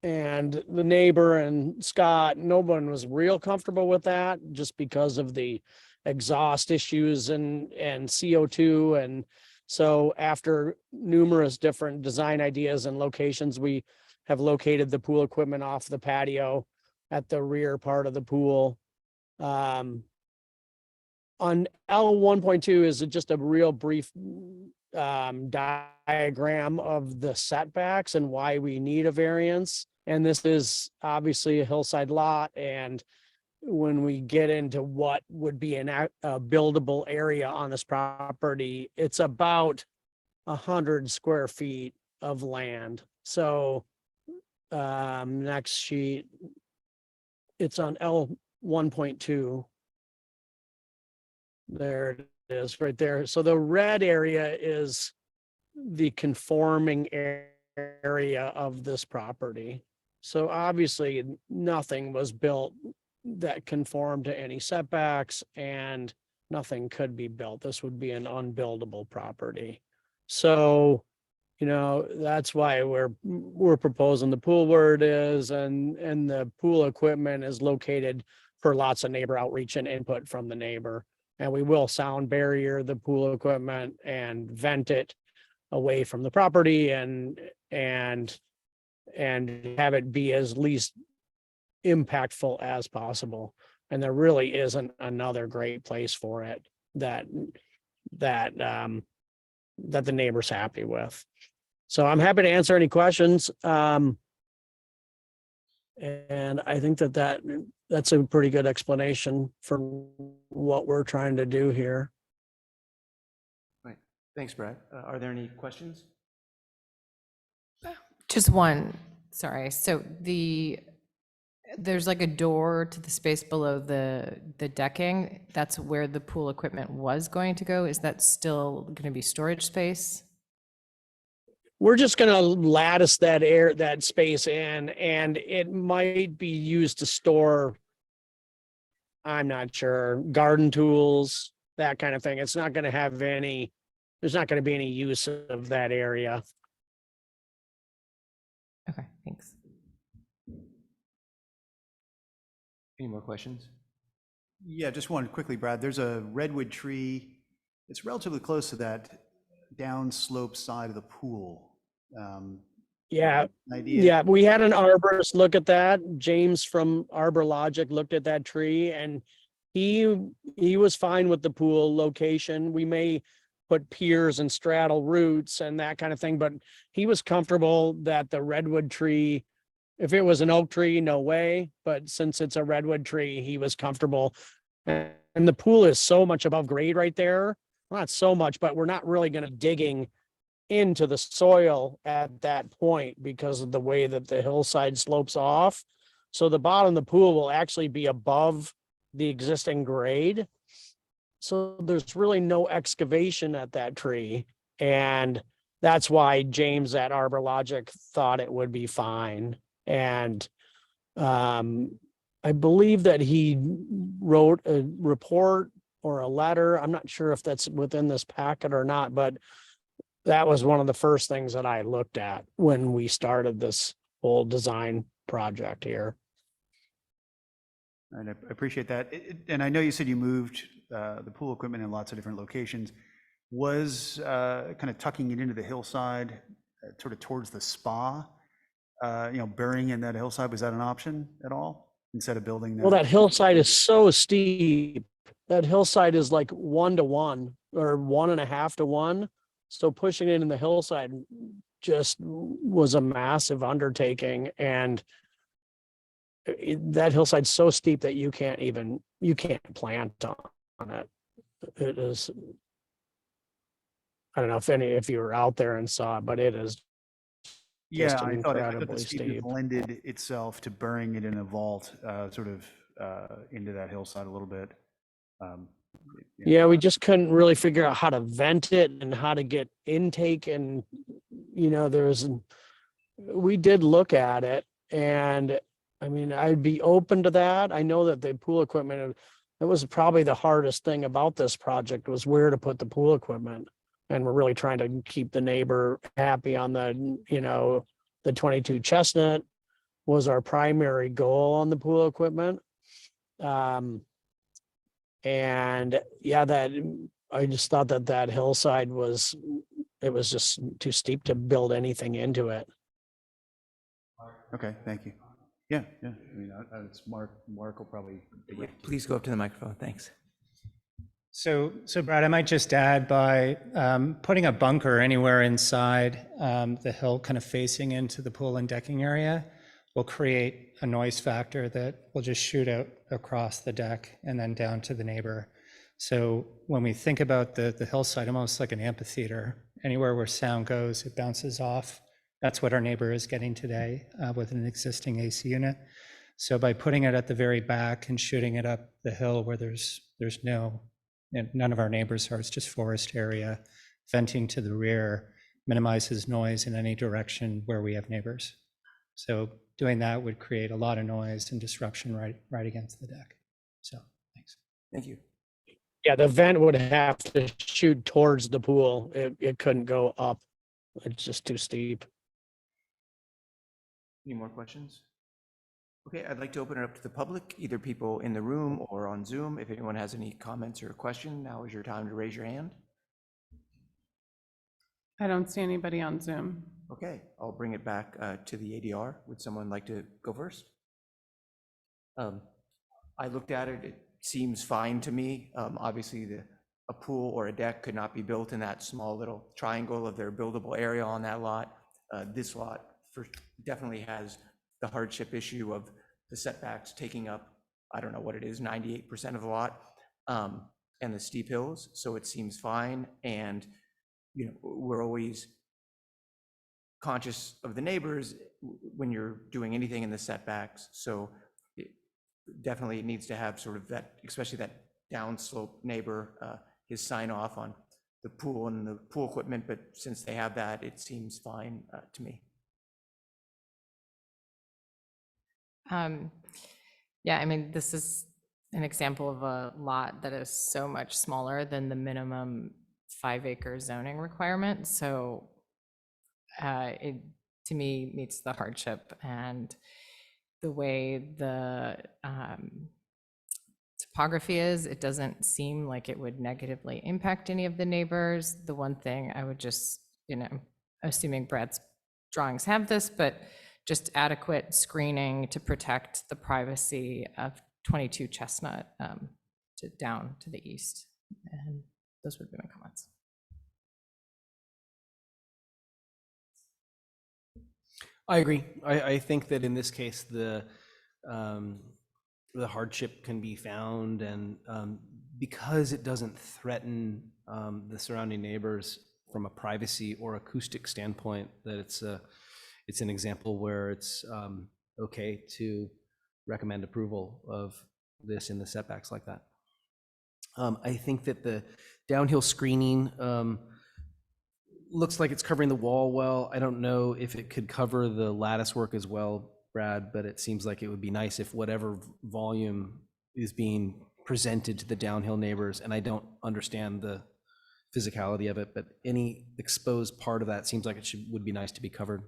the neighbor and Scott, no one was real comfortable with that just because of the exhaust issues and CO2. And so after numerous different design ideas and locations, we have located the pool equipment off the patio at the rear part of the pool. On L 1.2 is just a real brief diagram of the setbacks and why we need a variance. And this is obviously a hillside lot. And when we get into what would be a buildable area on this property, it's about 100 square feet of land. So next sheet, it's on L 1.2. There it is right there. So the red area is the conforming area of this property. So obviously nothing was built that conformed to any setbacks, and nothing could be built. This would be an unbuildable property. So, you know, that's why we're proposing the pool where it is, and the pool equipment is located for lots of neighbor outreach and input from the neighbor. And we will sound barrier the pool equipment and vent it away from the property and have it be as least impactful as possible. And there really isn't another great place for it that the neighbor's happy with. So I'm happy to answer any questions. And I think that's a pretty good explanation for what we're trying to do here. Right. Thanks, Brad. Are there any questions? Just one, sorry. So there's like a door to the space below the decking. That's where the pool equipment was going to go. Is that still going to be storage space? We're just going to lattice that space in, and it might be used to store, I'm not sure, garden tools, that kind of thing. It's not going to have there's not going to be any use of that area. Okay, thanks. Any more questions? Yeah, just one quickly, Brad. There's a redwood tree. It's relatively close to that downslope side of the pool. Yeah, idea? yeah, we had an arborist look at that. James from Arbor Logic looked at that tree and he was fine with the pool location. We may put piers and straddle roots and that kind of thing, but he was comfortable that the redwood tree, if it was an oak tree, no way, but since it's a redwood tree, he was comfortable. And the pool is so much above grade right there. Well, not so much, but we're not really gonna be digging into the soil at that point because of the way that the hillside slopes off. So the bottom of the pool will actually be above the existing grade. So there's really no excavation at that tree. And that's why James at Arbor Logic thought it would be fine. And I believe that he wrote a report or a letter. I'm not sure if that's within this packet or not, but that was one of the first things that I looked at when we started this whole design project here. And I appreciate that. And I know you said you moved the pool equipment in lots of different locations. Was kind of tucking it into the hillside, sort of towards the spa, burying in that hillside, was that an option at all? Instead of building that? Well, that hillside is so steep. That hillside is like 1 to 1 or 1.5 to 1. So pushing it in the hillside just was a massive undertaking. And that hillside's so steep that you can't plant on it. It is, I don't know if you were out there and saw it, but it is Yeah, just I thought the incredibly steepness steep. lended itself to burying it in a vault, sort of into that hillside a little bit. Yeah, we just couldn't really figure out how to vent it and how to get intake and, we did look at it and I mean, I'd be open to that. I know that the pool equipment, that was probably the hardest thing about this project was where to put the pool equipment. And we're really trying to keep the neighbor happy on the 22 Chestnut was our primary goal on the pool equipment. And yeah, I just thought that hillside was just too steep to build anything into it. Okay, thank you. Yeah. I mean, it's Mark will probably. Please go up to the microphone. Thanks. So Brad, I might just add by putting a bunker anywhere inside the hill kind of facing into the pool and decking area will create a noise factor that will just shoot out across the deck and then down to the neighbor. So when we think about the hillside, almost like an amphitheater, anywhere where sound goes, it bounces off. That's what our neighbor is getting today with an existing AC unit. So by putting it at the very back and shooting it up the hill where there's none of our neighbors are, it's just forest area, venting to the rear minimizes noise in any direction where we have neighbors. So doing that would create a lot of noise and disruption right against the deck. So thanks. Thank you. Yeah, the vent would have to shoot towards the pool. It couldn't go up. It's just too steep. Any more questions? Okay, I'd like to open it up to the public, either people in the room or on Zoom. If anyone has any comments or question, now is your time to raise your hand. I don't see anybody on Zoom. Okay, I'll bring it back to the ADR. Would someone like to go first? I looked at it. It seems fine to me. Obviously, a pool or a deck could not be built in that small little triangle of their buildable area on that lot. This lot definitely has the hardship issue of the setbacks taking up, I don't know what it is, 98% of the lot, and the steep hills. So it seems fine. And, we're always conscious of the neighbors when you're doing anything in the setbacks. So definitely it needs to have sort of that, especially that downslope neighbor, his sign off on the pool and the pool equipment. But since they have that, it seems fine to me. Yeah, I mean, this is an example of a lot that is so much smaller than the minimum 5-acre zoning requirement. So it, to me, meets the hardship, and the way the topography is, it doesn't seem like it would negatively impact any of the neighbors. The one thing I would just, assuming Brad's drawings have this, but just adequate screening to protect the privacy of 22 Chestnut down to the east. And those would be my comments. I agree. I think that in this case, the hardship can be found, and because it doesn't threaten the surrounding neighbors from a privacy or acoustic standpoint, that it's an example where it's okay to recommend approval of this in the setbacks like that. I think that the downhill screening looks like it's covering the wall well. I don't know if it could cover the lattice work as well, Brad, but it seems like it would be nice if whatever volume is being presented to the downhill neighbors, and I don't understand the physicality of it, but any exposed part of that seems like it would be nice to be covered.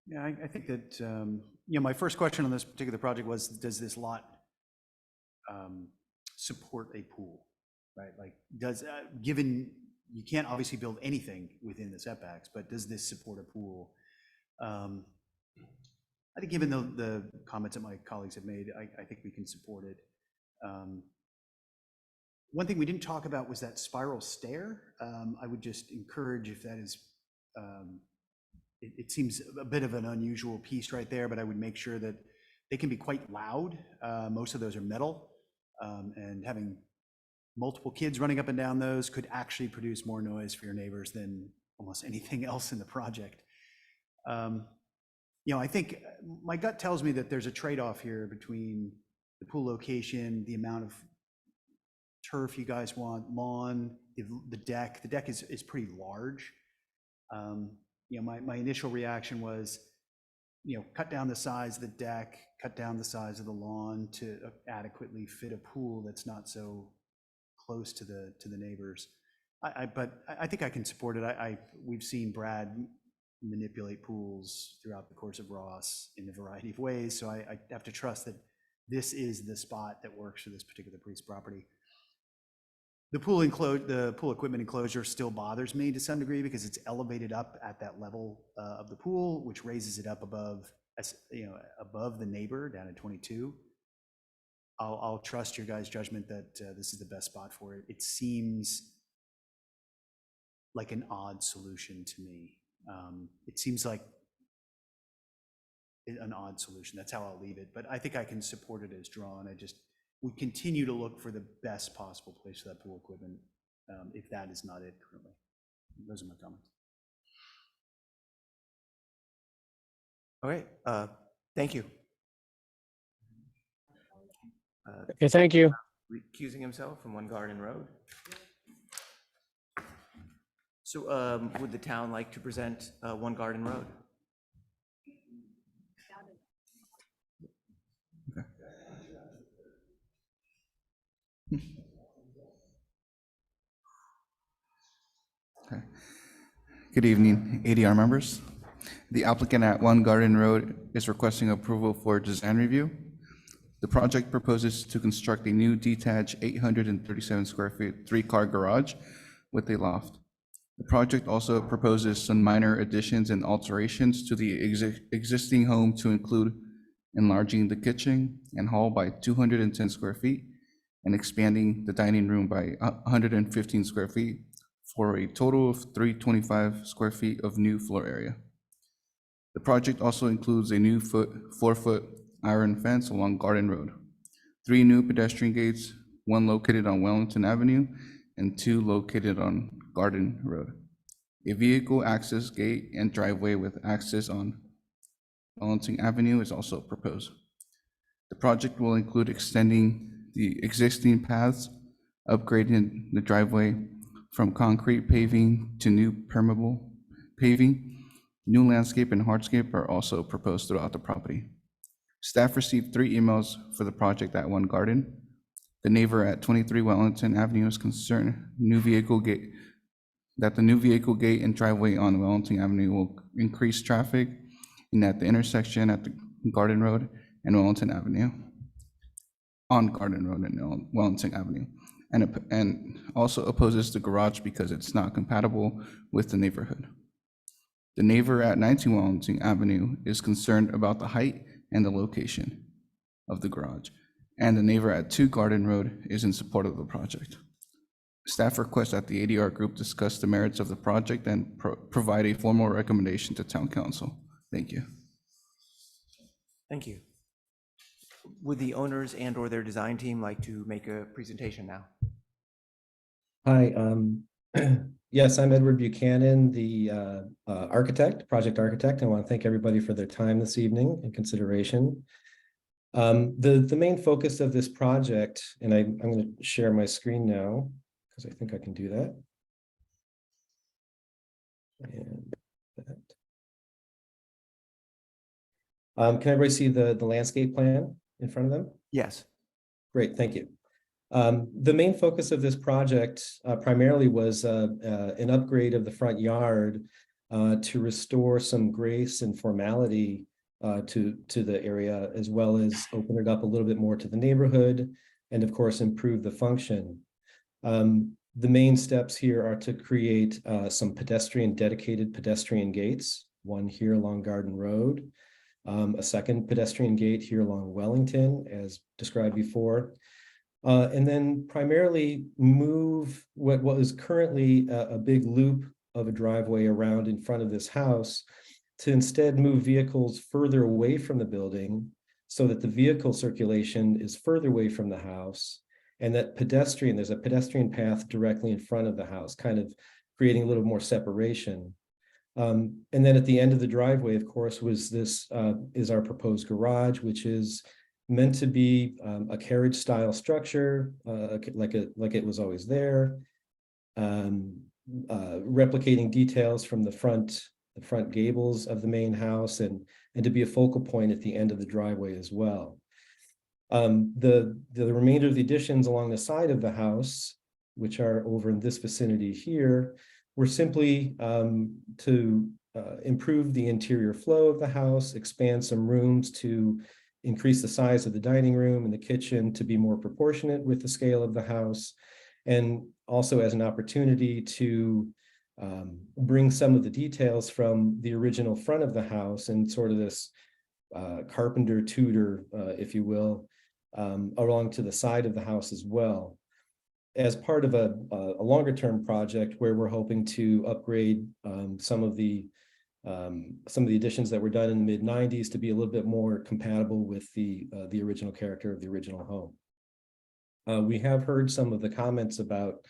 Yeah, I think that, my first question on this particular project was, does this lot support a pool, right? Like, given you can't obviously build anything within the setbacks, but does this support a pool? I think given the comments that my colleagues have made, I think we can support it. One thing we didn't talk about was that spiral stair. I would just encourage, if that is, it seems a bit of an unusual piece right there, but I would make sure that they can be quite loud. Most of those are metal, and having multiple kids running up and down those could actually produce more noise for your neighbors than almost anything else in the project. I think my gut tells me that there's a trade-off here between the pool location, the amount of turf you guys want, lawn, the deck. The deck is pretty large. My initial reaction was, cut down the size of the deck, cut down the size of the lawn to adequately fit a pool that's not so close to the neighbors. But I think I can support it. We've seen Brad manipulate pools throughout the course of Ross in a variety of ways, so I have to trust that this is the spot that works for this particular piece of property. The pool equipment enclosure still bothers me to some degree because it's elevated up at that level of the pool, which raises it up above the neighbor down at 22. I'll trust your guys' judgment that this is the best spot for it. It seems like an odd solution to me. It seems like an odd solution. That's how I'll leave it. But I think I can support it as drawn. We continue to look for the best possible place for that pool equipment, if that is not it currently. Those are my comments. Okay, thank you. Okay, thank you. Recusing himself from One Garden Road. So would the town like to present One Garden Road? Okay. Good evening, ADR members. The applicant at One Garden Road is requesting approval for design review. The project proposes to construct a new detached 837 square feet, 3-car garage with a loft. The project also proposes some minor additions and alterations to the existing home to include enlarging the kitchen and hall by 210 square feet and expanding the dining room by 115 square feet for a total of 325 square feet of new floor area. The project also includes a new 4-foot iron fence along Garden Road, 3 new pedestrian gates, 1 located on Wellington Avenue and 2 located on Garden Road. A vehicle access gate and driveway with access on Wellington Avenue is also proposed. The project will include extending the existing paths, upgrading the driveway from concrete paving to new permeable paving. New landscape and hardscape are also proposed throughout the property. Staff received 3 emails for the project at One Garden. The neighbor at 23 Wellington Avenue is concerned that the new vehicle gate and driveway on Wellington Avenue will increase traffic and at the intersection at the Garden Road and Wellington Avenue, on Garden Road and Wellington Avenue, and also opposes the garage because it's not compatible with the neighborhood. The neighbor at 19 Wellington Avenue is concerned about the height and the location of the garage, and the neighbor at 2 Garden Road is in support of the project. Staff requests that the ADR group discuss the merits of the project and provide a formal recommendation to Town Council. Thank you. Thank you. Would the owners and/or their design team like to make a presentation now? Hi, yes, I'm Edward Buchanan, the project architect. I want to thank everybody for their time this evening and consideration. The main focus of this project, and I'm going to share my screen now because I think I can do that. And that. Can everybody see the landscape plan in front of them? Yes. Great, thank you. The main focus of this project primarily was an upgrade of the front yard to restore some grace and formality to the area, as well as open it up a little bit more to the neighborhood, and of course, improve the function. The main steps here are to create some dedicated pedestrian gates, one here along Garden Road, a second pedestrian gate here along Wellington, as described before. And then primarily move what is currently a big loop of a driveway around in front of this house to instead move vehicles further away from the building so that the vehicle circulation is further away from the house, and that there's a pedestrian path directly in front of the house, kind of creating a little more separation. And then at the end of the driveway, of course, is our proposed garage, which is meant to be a carriage style structure, like it was always there, replicating details from the front gables of the main house, and to be a focal point at the end of the driveway as well. The remainder of the additions along the side of the house, which are over in this vicinity here, were simply to improve the interior flow of the house, expand some rooms to increase the size of the dining room and the kitchen to be more proportionate with the scale of the house, and also as an opportunity to bring some of the details from the original front of the house and sort of this carpenter Tudor, if you will, along to the side of the house as well, as part of a longer term project where we're hoping to upgrade some of the additions that were done in the mid-90s to be a little bit more compatible with the original character of the original home. We have heard some of the comments about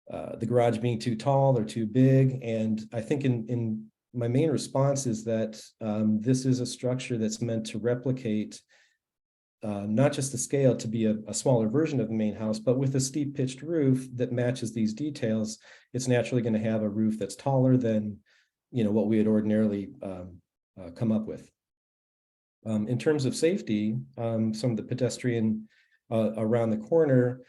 the garage being too tall or too big, and I think in my main response is that this is a structure that's meant to replicate not just the scale to be a smaller version of the main house, but with a steep pitched roof that matches these details, it's naturally going to have a roof that's taller than what we had ordinarily come up with. In terms of safety, some of the pedestrian around the corner,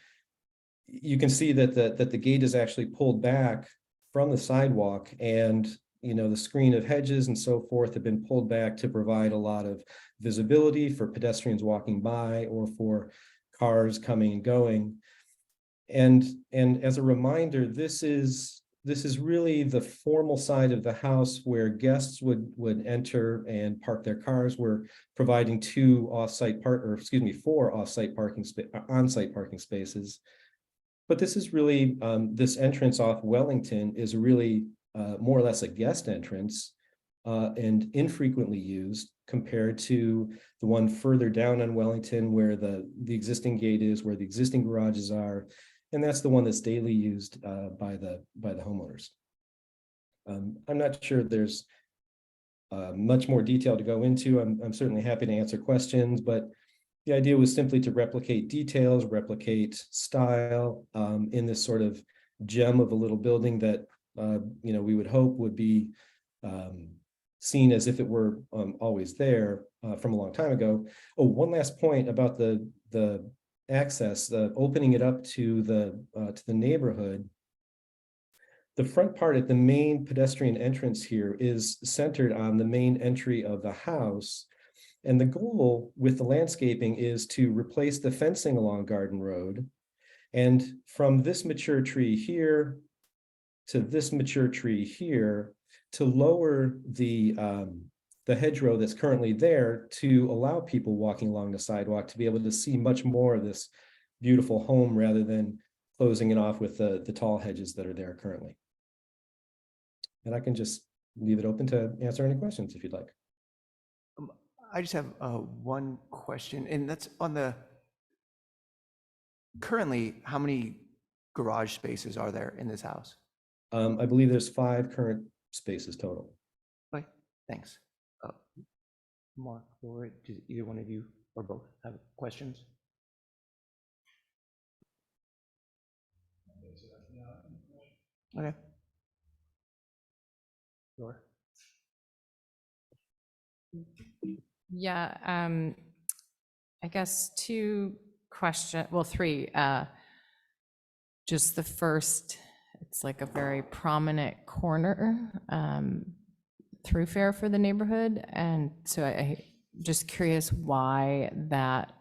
you can see that the gate is actually pulled back from the sidewalk, and the screen of hedges and so forth have been pulled back to provide a lot of visibility for pedestrians walking by or for cars coming and going. And as a reminder, this is really the formal side of the house where guests would enter and park their cars. We're providing four on-site parking spaces. But this is really, this entrance off Wellington is really more or less a guest entrance and infrequently used compared to the one further down on Wellington where the existing gate is, where the existing garages are. And that's the one that's daily used by the homeowners. I'm not sure there's much more detail to go into. I'm certainly happy to answer questions, but the idea was simply to replicate details, replicate style in this sort of gem of a little building that we would hope would be seen as if it were always there from a long time ago. Oh, one last point about the access, opening it up to the neighborhood. The front part at the main pedestrian entrance here is centered on the main entry of the house. And the goal with the landscaping is to replace the fencing along Garden Road And from this mature tree here to this mature tree here, to lower the hedgerow that's currently there to allow people walking along the sidewalk to be able to see much more of this beautiful home rather than closing it off with the tall hedges that are there currently. And I can just leave it open to answer any questions if you'd like. I just have one question, and that's on the, currently, how many garage spaces are there in this house? I believe there's 5 current spaces total. Okay, thanks. Mark, Laura, do either one of you or both have questions? Okay. Laura? Yeah, I guess 2 questions, well, 3. Just the first, it's like a very prominent corner thoroughfare for the neighborhood. And so I just curious why that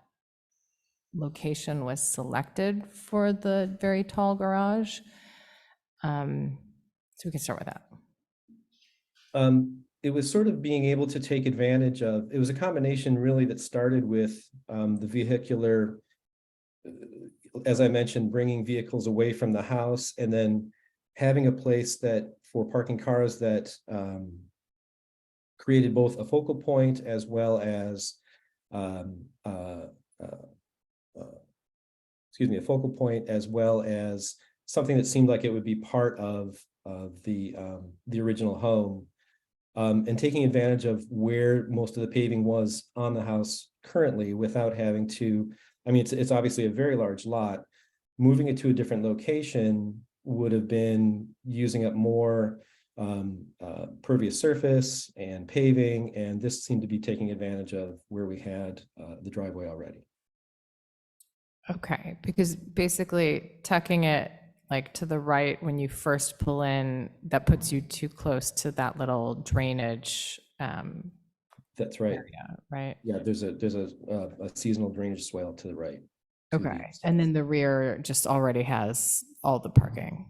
location was selected for the very tall garage. So we can start with that. It was sort of being able to take advantage of, it was a combination really that started with the vehicular, as I mentioned, bringing vehicles away from the house and then having a place that for parking cars that created both a focal point as well as a focal point as well as something that seemed like it would be part of the original home. And taking advantage of where most of the paving was on the house currently without having to, I mean, it's obviously a very large lot. Moving it to a different location would have been using up more pervious surface and paving, and this seemed to be taking advantage of where we had the driveway already. Okay, because basically tucking it like to the right when you first pull in, that puts you too close to that little drainage That's right. area, right? Yeah, there's a seasonal drainage swale to the right. to the Okay, south. and then the rear just already has all the parking.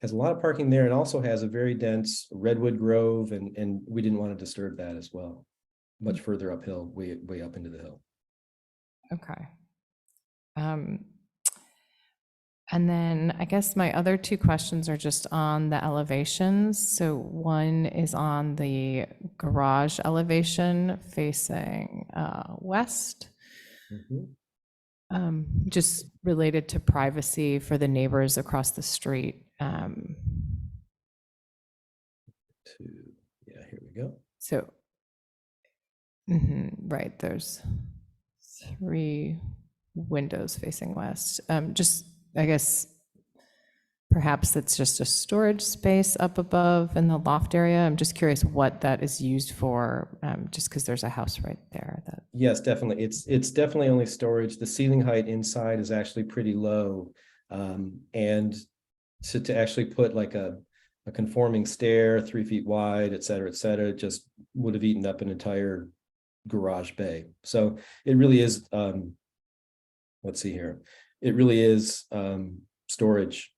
Has a lot of parking there and also has a very dense redwood grove, and we didn't want to disturb that as well. Much further uphill, way up into the hill. Okay. And then I guess my other 2 questions are just on the elevations. So one is on the garage elevation facing west, just related to privacy for the neighbors across the street. Yeah, here we go. So, right, there's 3 windows facing west. Just, I guess, perhaps it's just a storage space up above in the loft area. I'm just curious what that is used for, just because there's a house right there that. Yes, definitely. It's definitely only storage. The ceiling height inside is actually pretty low. And so to actually put like a conforming stair, 3 feet wide, et cetera, just would have eaten up an entire garage bay. So it really is, let's see here. It really is storage.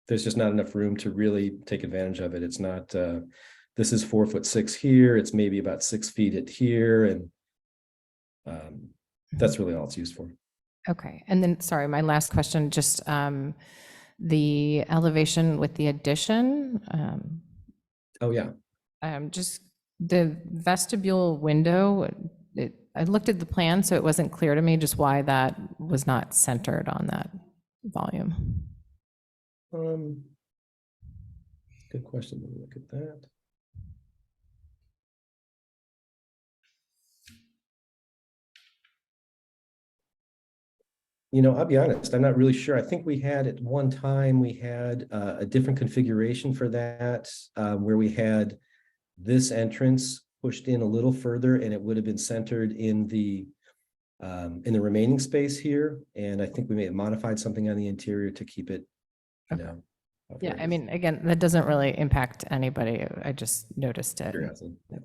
There's just not enough room to really take advantage of it. It's not, this is 4'6" here. It's maybe about 6 feet at here. And that's really all it's used for. Okay, and then, sorry, my last question, just the elevation with the addition. Oh, yeah. Just the vestibule window, I looked at the plan, so it wasn't clear to me just why that was not centered on that volume. Good question. Let me look at that. You know, I'll be honest, I'm not really sure. I think we had at one time, we had a different configuration for that, where we had this entrance pushed in a little further and it would have been centered in the remaining space here. And I think we may have modified something on the interior to keep it, you know. Yeah, I mean, again, that doesn't really impact anybody. I just noticed it. Curiosity. Yeah.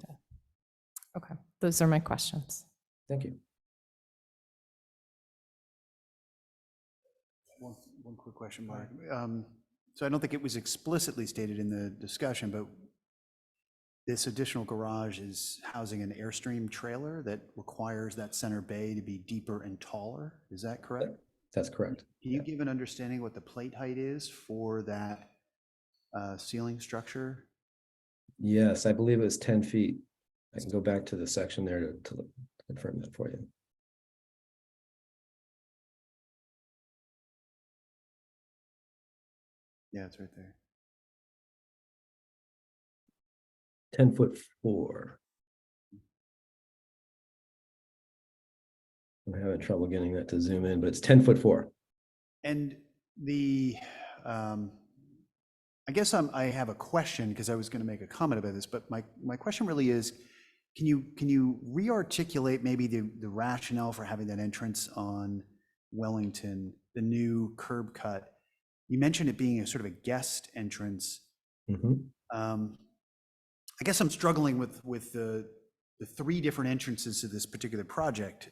Okay, those are my questions. Thank you. One quick question, Mark. So I don't think it was explicitly stated in the discussion, but this additional garage is housing an Airstream trailer that requires that center bay to be deeper and taller. Is that correct? That's correct. Can you give an understanding what the plate height is for that ceiling structure? Yes, I believe it was 10 feet. I can go back to the section there to confirm that for you. Yeah, it's right there. 10'4". I'm having trouble getting that to zoom in, but it's 10'4". And the, I guess I have a question because I was going to make a comment about this, but my question really is, can you re-articulate maybe the rationale for having that entrance on Wellington, the new curb cut? You mentioned it being a sort of a guest entrance. I guess I'm struggling with the three different entrances to this particular project.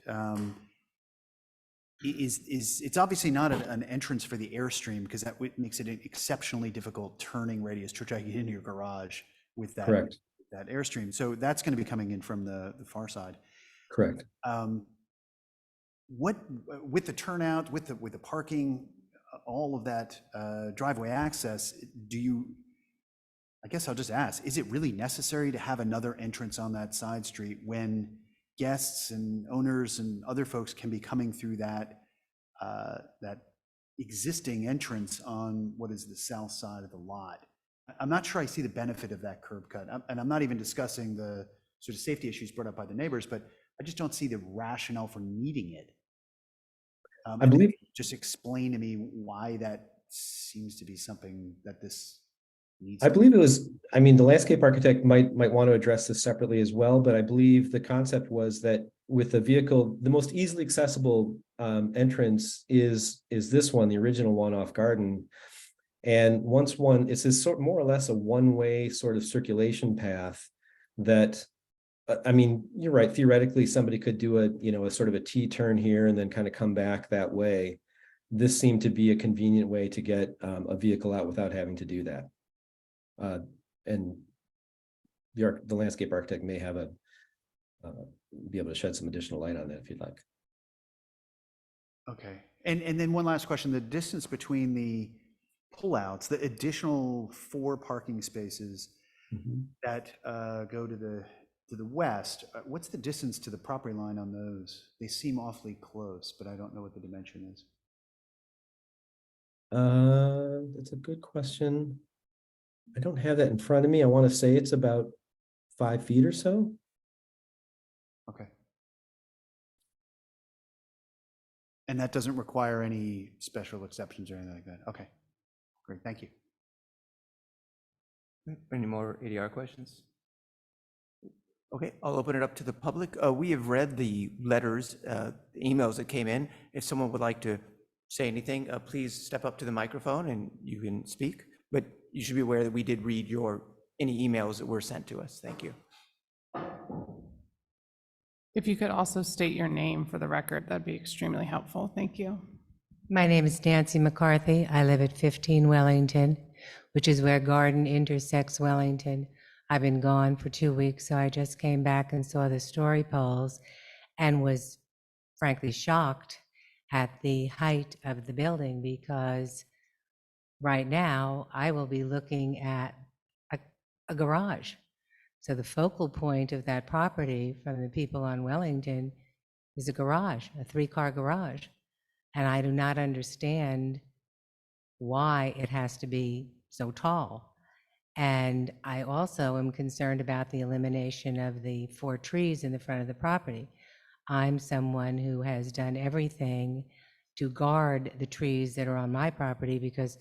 It's obviously not an entrance for the Airstream because that makes it an exceptionally difficult turning radius to try to get into your garage with that, Correct. that Airstream. So that's going to be coming in from the far side. Correct. What with the turnout, with the parking, all of that driveway access, I guess I'll just ask, is it really necessary to have another entrance on that side street when guests and owners and other folks can be coming through that existing entrance on what is the south side of the lot? I'm not sure I see the benefit of that curb cut. And I'm not even discussing the sort of safety issues brought up by the neighbors, but I just don't see the rationale for needing it. I believe, just explain to me why that seems to be something that this needs. I believe it was, I mean, the landscape architect might want to address this separately as well, but I believe the concept was that with the vehicle, the most easily accessible entrance is this one, the original one off Garden. And once it's this sort more or less a one-way sort of circulation path that, I mean, you're right, theoretically, somebody could do a sort of a T-turn here and then kind of come back that way. This seemed to be a convenient way to get a vehicle out without having to do that. And the landscape architect may have be able to shed some additional light on that if you'd like. Okay, and then one last question, the distance between the pullouts, the additional 4 parking spaces that go to the west, what's the distance to the property line on those? They seem awfully close, but I don't know what the dimension is. That's a good question. I don't have that in front of me. I want to say it's about 5 feet or so. Okay. And that doesn't require any special exceptions or anything like that? Okay, great, thank you. Any more ADR questions? Okay, I'll open it up to the public. We have read the letters, the emails that came in. If someone would like to say anything, please step up to the microphone and you can speak. But you should be aware that we did read any emails that were sent to us. Thank you. If you could also state your name for the record, that'd be extremely helpful. Thank you. My name is Nancy McCarthy. I live at 15 Wellington, which is where Garden intersects Wellington. I've been gone for 2 weeks, so I just came back and saw the story poles and was frankly shocked at the height of the building because right now I will be looking at a garage. So the focal point of that property from the people on Wellington is a garage, a 3-car garage. And I do not understand why it has to be so tall. And I also am concerned about the elimination of the 4 trees in the front of the property. I'm someone who has done everything to guard the trees that are on my property because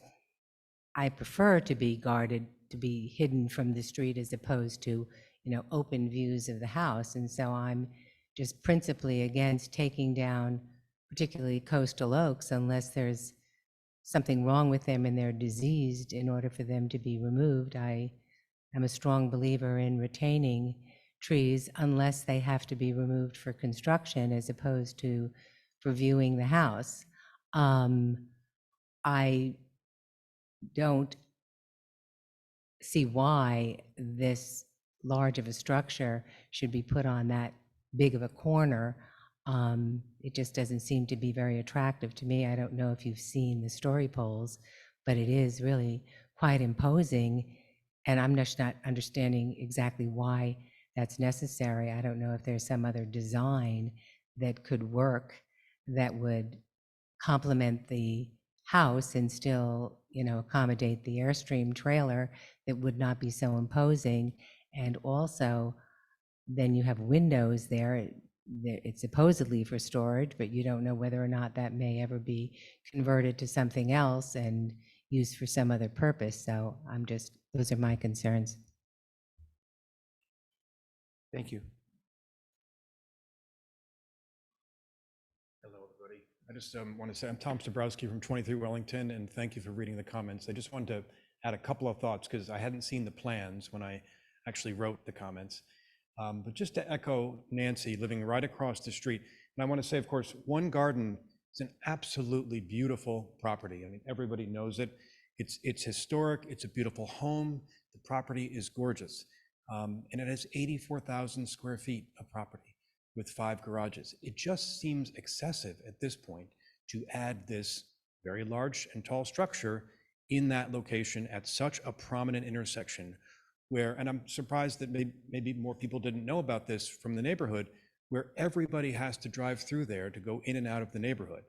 I prefer to be guarded, to be hidden from the street as opposed to, open views of the house. And so I'm just principally against taking down particularly coastal oaks unless there's something wrong with them and they're diseased in order for them to be removed. I am a strong believer in retaining trees unless they have to be removed for construction as opposed to for viewing the house. I don't see why this large of a structure should be put on that big of a corner. It just doesn't seem to be very attractive to me. I don't know if you've seen the story poles, but it is really quite imposing. And I'm just not understanding exactly why that's necessary. I don't know if there's some other design that could work that would complement the house and still, accommodate the Airstream trailer that would not be so imposing. And also, then you have windows there. It's supposedly for storage, but you don't know whether or not that may ever be converted to something else and used for some other purpose. So those are my concerns. Thank you. Hello, everybody. I just want to say, I'm Tom Stabrowski from 23 Wellington, and thank you for reading the comments. I just wanted to add a couple of thoughts because I hadn't seen the plans when I actually wrote the comments. But just to echo Nancy, living right across the street, and I want to say, of course, One Garden is an absolutely beautiful property. I mean, everybody knows it. It's historic. It's a beautiful home. The property is gorgeous. And it has 84,000 square feet of property with 5 garages. It just seems excessive at this point to add this very large and tall structure in that location at such a prominent intersection where, and I'm surprised that maybe more people didn't know about this from the neighborhood, where everybody has to drive through there to go in and out of the neighborhood.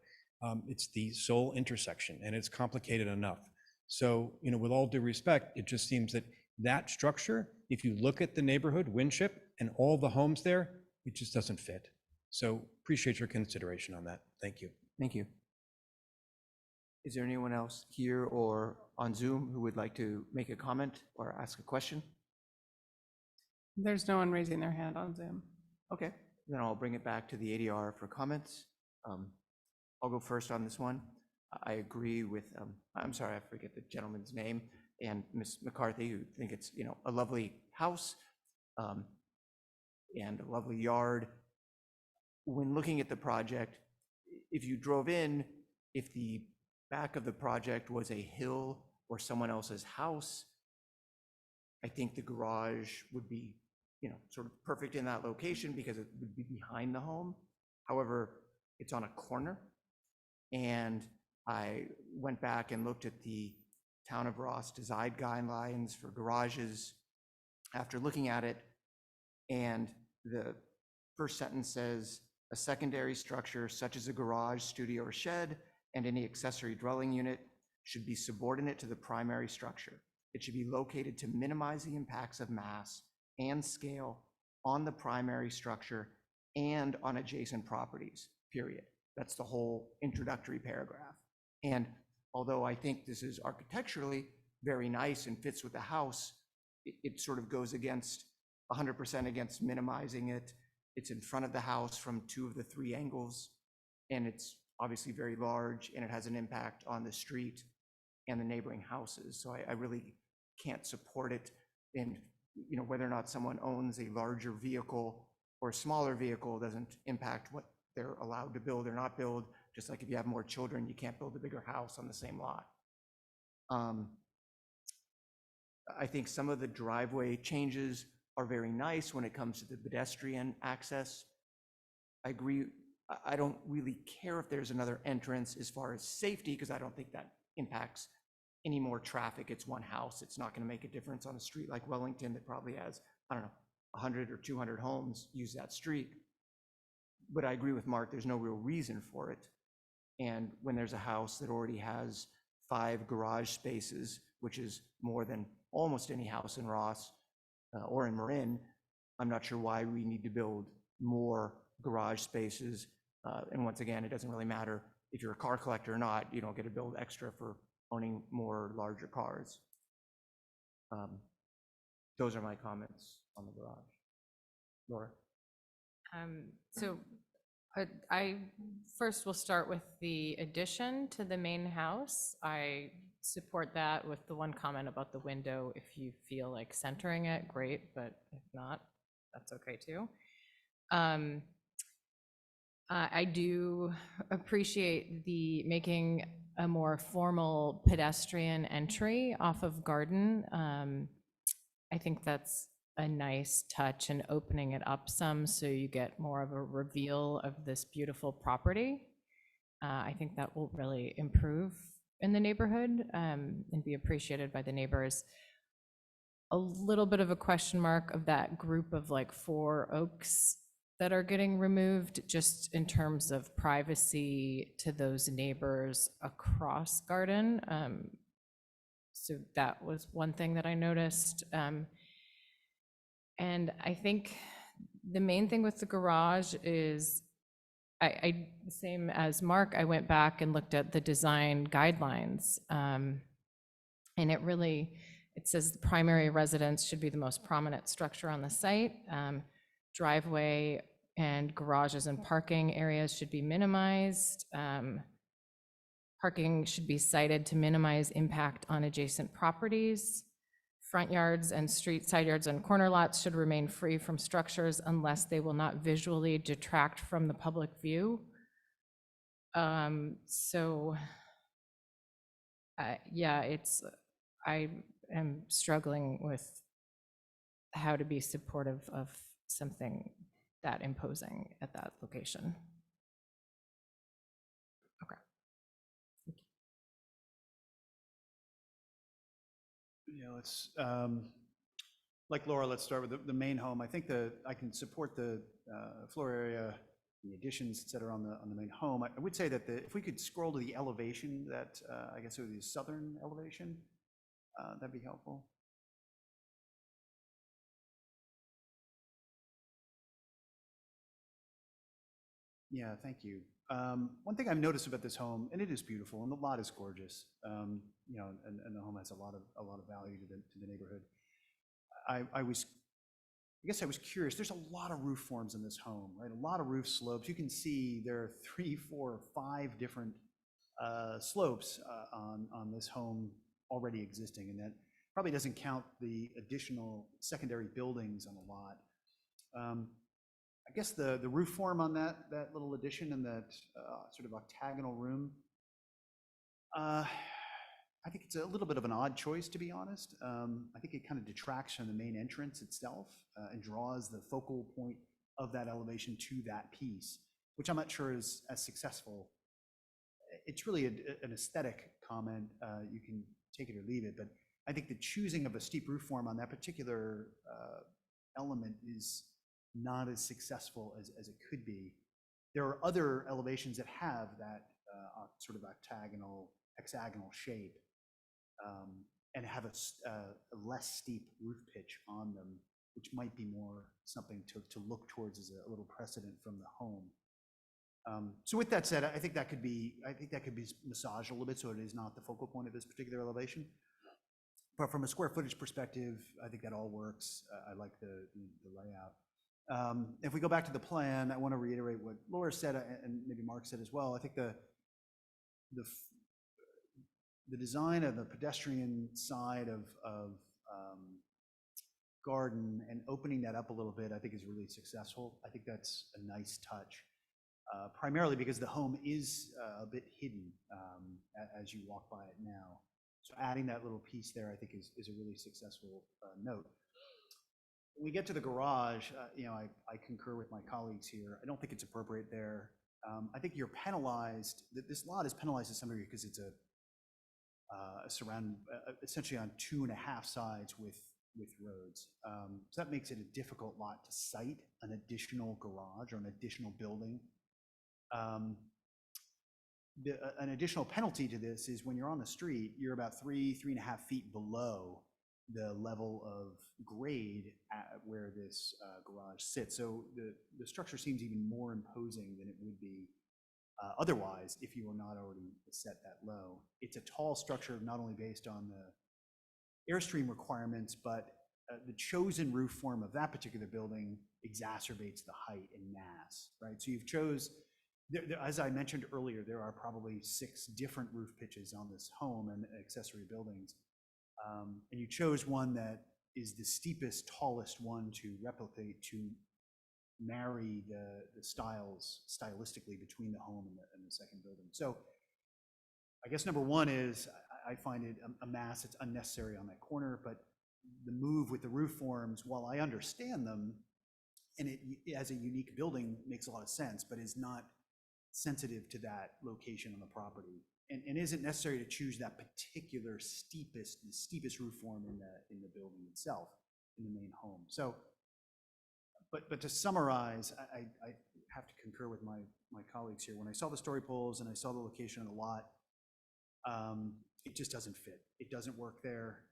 It's the sole intersection, and it's complicated enough. So, with all due respect, it just seems that that structure, if you look at the neighborhood, Winship, and all the homes there, it just doesn't fit. So appreciate your consideration on that. Thank you. Thank you. Is there anyone else here or on Zoom who would like to make a comment or ask a question? There's no one raising their hand on Zoom. Okay, then I'll bring it back to the ADR for comments. I'll go first on this one. I agree with, I'm sorry, I forget the gentleman's name, and Ms. McCarthy, who think it's, a lovely house and a lovely yard. When looking at the project, if you drove in, if the back of the project was a hill or someone else's house, I think the garage would be, sort of perfect in that location because it would be behind the home. However, it's on a corner. And I went back and looked at the Town of Ross design guidelines for garages after looking at it. And the first sentence says, a secondary structure such as a garage, studio, or shed, and any accessory dwelling unit should be subordinate to the primary structure. It should be located to minimize the impacts of mass and scale on the primary structure and on adjacent properties, period. That's the whole introductory paragraph. And although I think this is architecturally very nice and fits with the house, it sort of goes against 100% against minimizing it. It's in front of the house from 2 of the 3 angles, and it's obviously very large, and it has an impact on the street and the neighboring houses. So I really can't support it. And whether or not someone owns a larger vehicle or a smaller vehicle doesn't impact what they're allowed to build or not build. Just like if you have more children, you can't build a bigger house on the same lot. I think some of the driveway changes are very nice when it comes to the pedestrian access. I agree. I don't really care if there's another entrance as far as safety, because I don't think that impacts any more traffic. It's one house. It's not going to make a difference on a street like Wellington that probably has, 100 or 200 homes use that street. But I agree with Mark, there's no real reason for it. And when there's a house that already has 5 garage spaces, which is more than almost any house in Ross or in Marin, I'm not sure why we need to build more garage spaces. And once again, it doesn't really matter if you're a car collector or not, you don't get to build extra for owning more larger cars. Those are my comments on the garage. Laura? So I first will start with the addition to the main house. I support that with the one comment about the window. If you feel like centering it, great, but if not, that's okay too. I do appreciate the making a more formal pedestrian entry off of Garden. I think that's a nice touch and opening it up some so you get more of a reveal of this beautiful property. I think that will really improve in the neighborhood and be appreciated by the neighbors. A little bit of a question mark of that group of like 4 oaks that are getting removed, just in terms of privacy to those neighbors across Garden. So that was one thing that I noticed. And I think the main thing with the garage is, same as Mark, I went back and looked at the design guidelines. And it says the primary residence should be the most prominent structure on the site. Driveway and garages and parking areas should be minimized. Parking should be sited to minimize impact on adjacent properties. Front yards and side yards and corner lots should remain free from structures unless they will not visually detract from the public view. Yeah, I am struggling with how to be supportive of something that imposing at that location. Okay. Yeah, let's, like Laura, let's start with the main home. I think I can support the floor area, the additions, et cetera, on the main home. I would say that if we could scroll to the elevation that, I guess it would be the southern elevation, that'd be helpful. Yeah, thank you. One thing I've noticed about this home, and it is beautiful, and the lot is gorgeous, you know, and the home has a lot of value to the neighborhood. I guess I was curious. There's a lot of roof forms in this home, right? A lot of roof slopes. You can see there are 3, 4, 5 different slopes on this home already existing, and that probably doesn't count the additional secondary buildings on the lot. I guess the roof form on that little addition and that sort of octagonal room, I think it's a little bit of an odd choice, to be honest. I think it kind of detracts from the main entrance itself and draws the focal point of that elevation to that piece, which I'm not sure is as successful. It's really an aesthetic comment. You can take it or leave it, but I think the choosing of a steep roof form on that particular element is not as successful as it could be. There are other elevations that have that sort of octagonal, hexagonal shape and have a less steep roof pitch on them, which might be more something to look towards as a little precedent from the home. So with that said, I think that could be massaged a little bit so it is not the focal point of this particular elevation. But from a square footage perspective, I think that all works. I like the layout. If we go back to the plan, I want to reiterate what Laura said and maybe Mark said as well. I think the design of the pedestrian side of Garden and opening that up a little bit, I think is really successful. I think that's a nice touch, primarily because the home is a bit hidden as you walk by it now. So adding that little piece there, I think is a really successful note. When we get to the garage, you know, I concur with my colleagues here. I don't think it's appropriate there. I think you're penalized, this lot is penalized to some degree because it's essentially on 2.5 sides with roads. So that makes it a difficult lot to site an additional garage or an additional building. An additional penalty to this is when you're on the street, you're about 3.5 feet below the level of grade where this garage sits. So the structure seems even more imposing than it would be otherwise if you were not already set that low. It's a tall structure, not only based on the airstream requirements, but the chosen roof form of that particular building exacerbates the height in mass, right? So as I mentioned earlier, there are probably 6 different roof pitches on this home and accessory buildings. And you chose one that is the steepest, tallest one to replicate, to marry the styles stylistically between the home and the second building. So I guess number one is, I find it a mass, it's unnecessary on that corner, but the move with the roof forms, while I understand them, and it, as a unique building, makes a lot of sense, but is not sensitive to that location on the property. And isn't necessary to choose that particular the steepest roof form in the building itself, in the main home. So, but to summarize, I have to concur with my colleagues here. When I saw the story poles and I saw the location of the lot, it just doesn't fit. It doesn't work there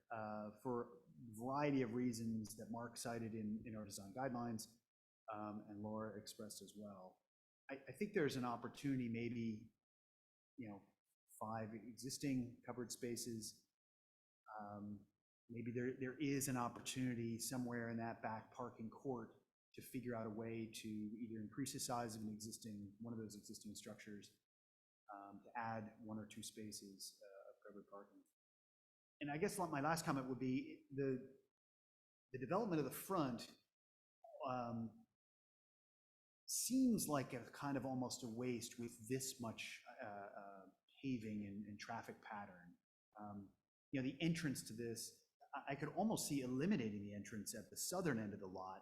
for a variety of reasons that Mark cited in our design guidelines, and Laura expressed as well. I think there's an opportunity, maybe, 5 existing covered spaces. Maybe there is an opportunity somewhere in that back parking court to figure out a way to either increase the size of one of those existing structures, to add 1 or 2 spaces of covered parking. And I guess my last comment would be the development of the front seems like a kind of almost a waste with this much paving and traffic pattern. The entrance to this, I could almost see eliminating the entrance at the southern end of the lot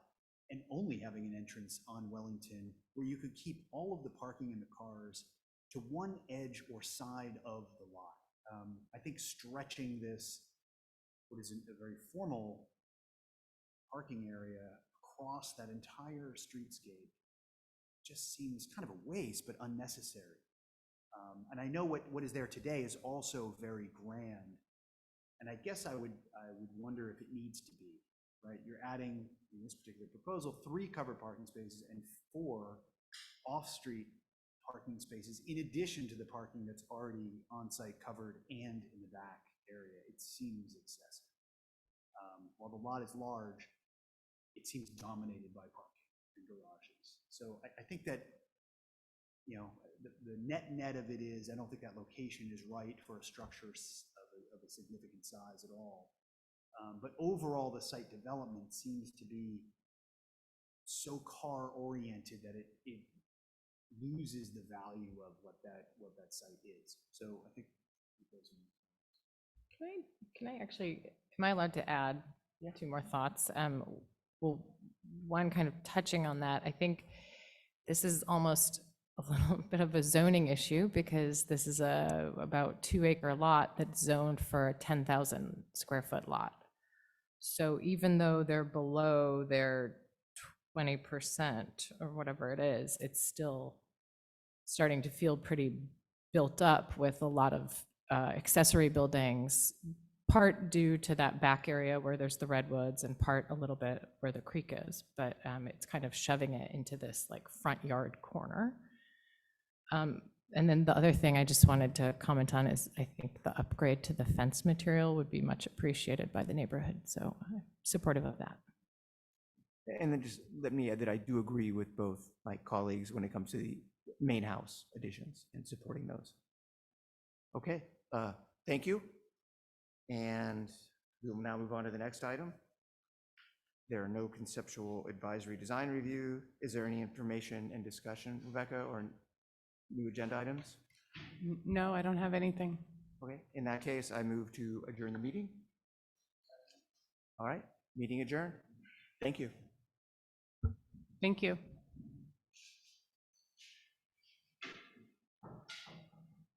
and only having an entrance on Wellington where you could keep all of the parking in the cars to one edge or side of the lot. I think stretching this, what is a very formal parking area across that entire streetscape just seems kind of a waste, but unnecessary. And I know what is there today is also very grand. And I guess I would wonder if it needs to be, right? You're adding, in this particular proposal, 3 covered parking spaces and 4 off-street parking spaces, in addition to the parking that's already on-site covered and in the back area. It seems excessive. While the lot is large, it seems dominated by parking and garages. So I think that, the net of it is, I don't think that location is right for a structure of a significant size at all. But overall, the site development seems to be so car-oriented that it loses the value of what that site is. So I think those are. Can I actually, am I allowed to add 2 more thoughts? Well, one kind of touching on that, I think this is almost a little bit of a zoning issue because this is about 2-acre lot that's zoned for a 10,000 square foot lot. So even though they're below their 20% or whatever it is, it's still starting to feel pretty built up with a lot of accessory buildings, part due to that back area where there's the redwoods and part a little bit where the creek is, but it's kind of shoving it into this like front yard corner. And then the other thing I just wanted to comment on is I think the upgrade to the fence material would be much appreciated by the neighborhood. So I'm supportive of that. And then just let me add that I do agree with both my colleagues when it comes to the main house additions and supporting those. Okay, thank you. And we'll now move on to the next item. There are no conceptual advisory design review. Is there any information and discussion, Rebecca, or new agenda items? No, I don't have anything. Okay, in that case, I move to adjourn the meeting. All right, meeting adjourned. Thank you. Thank you.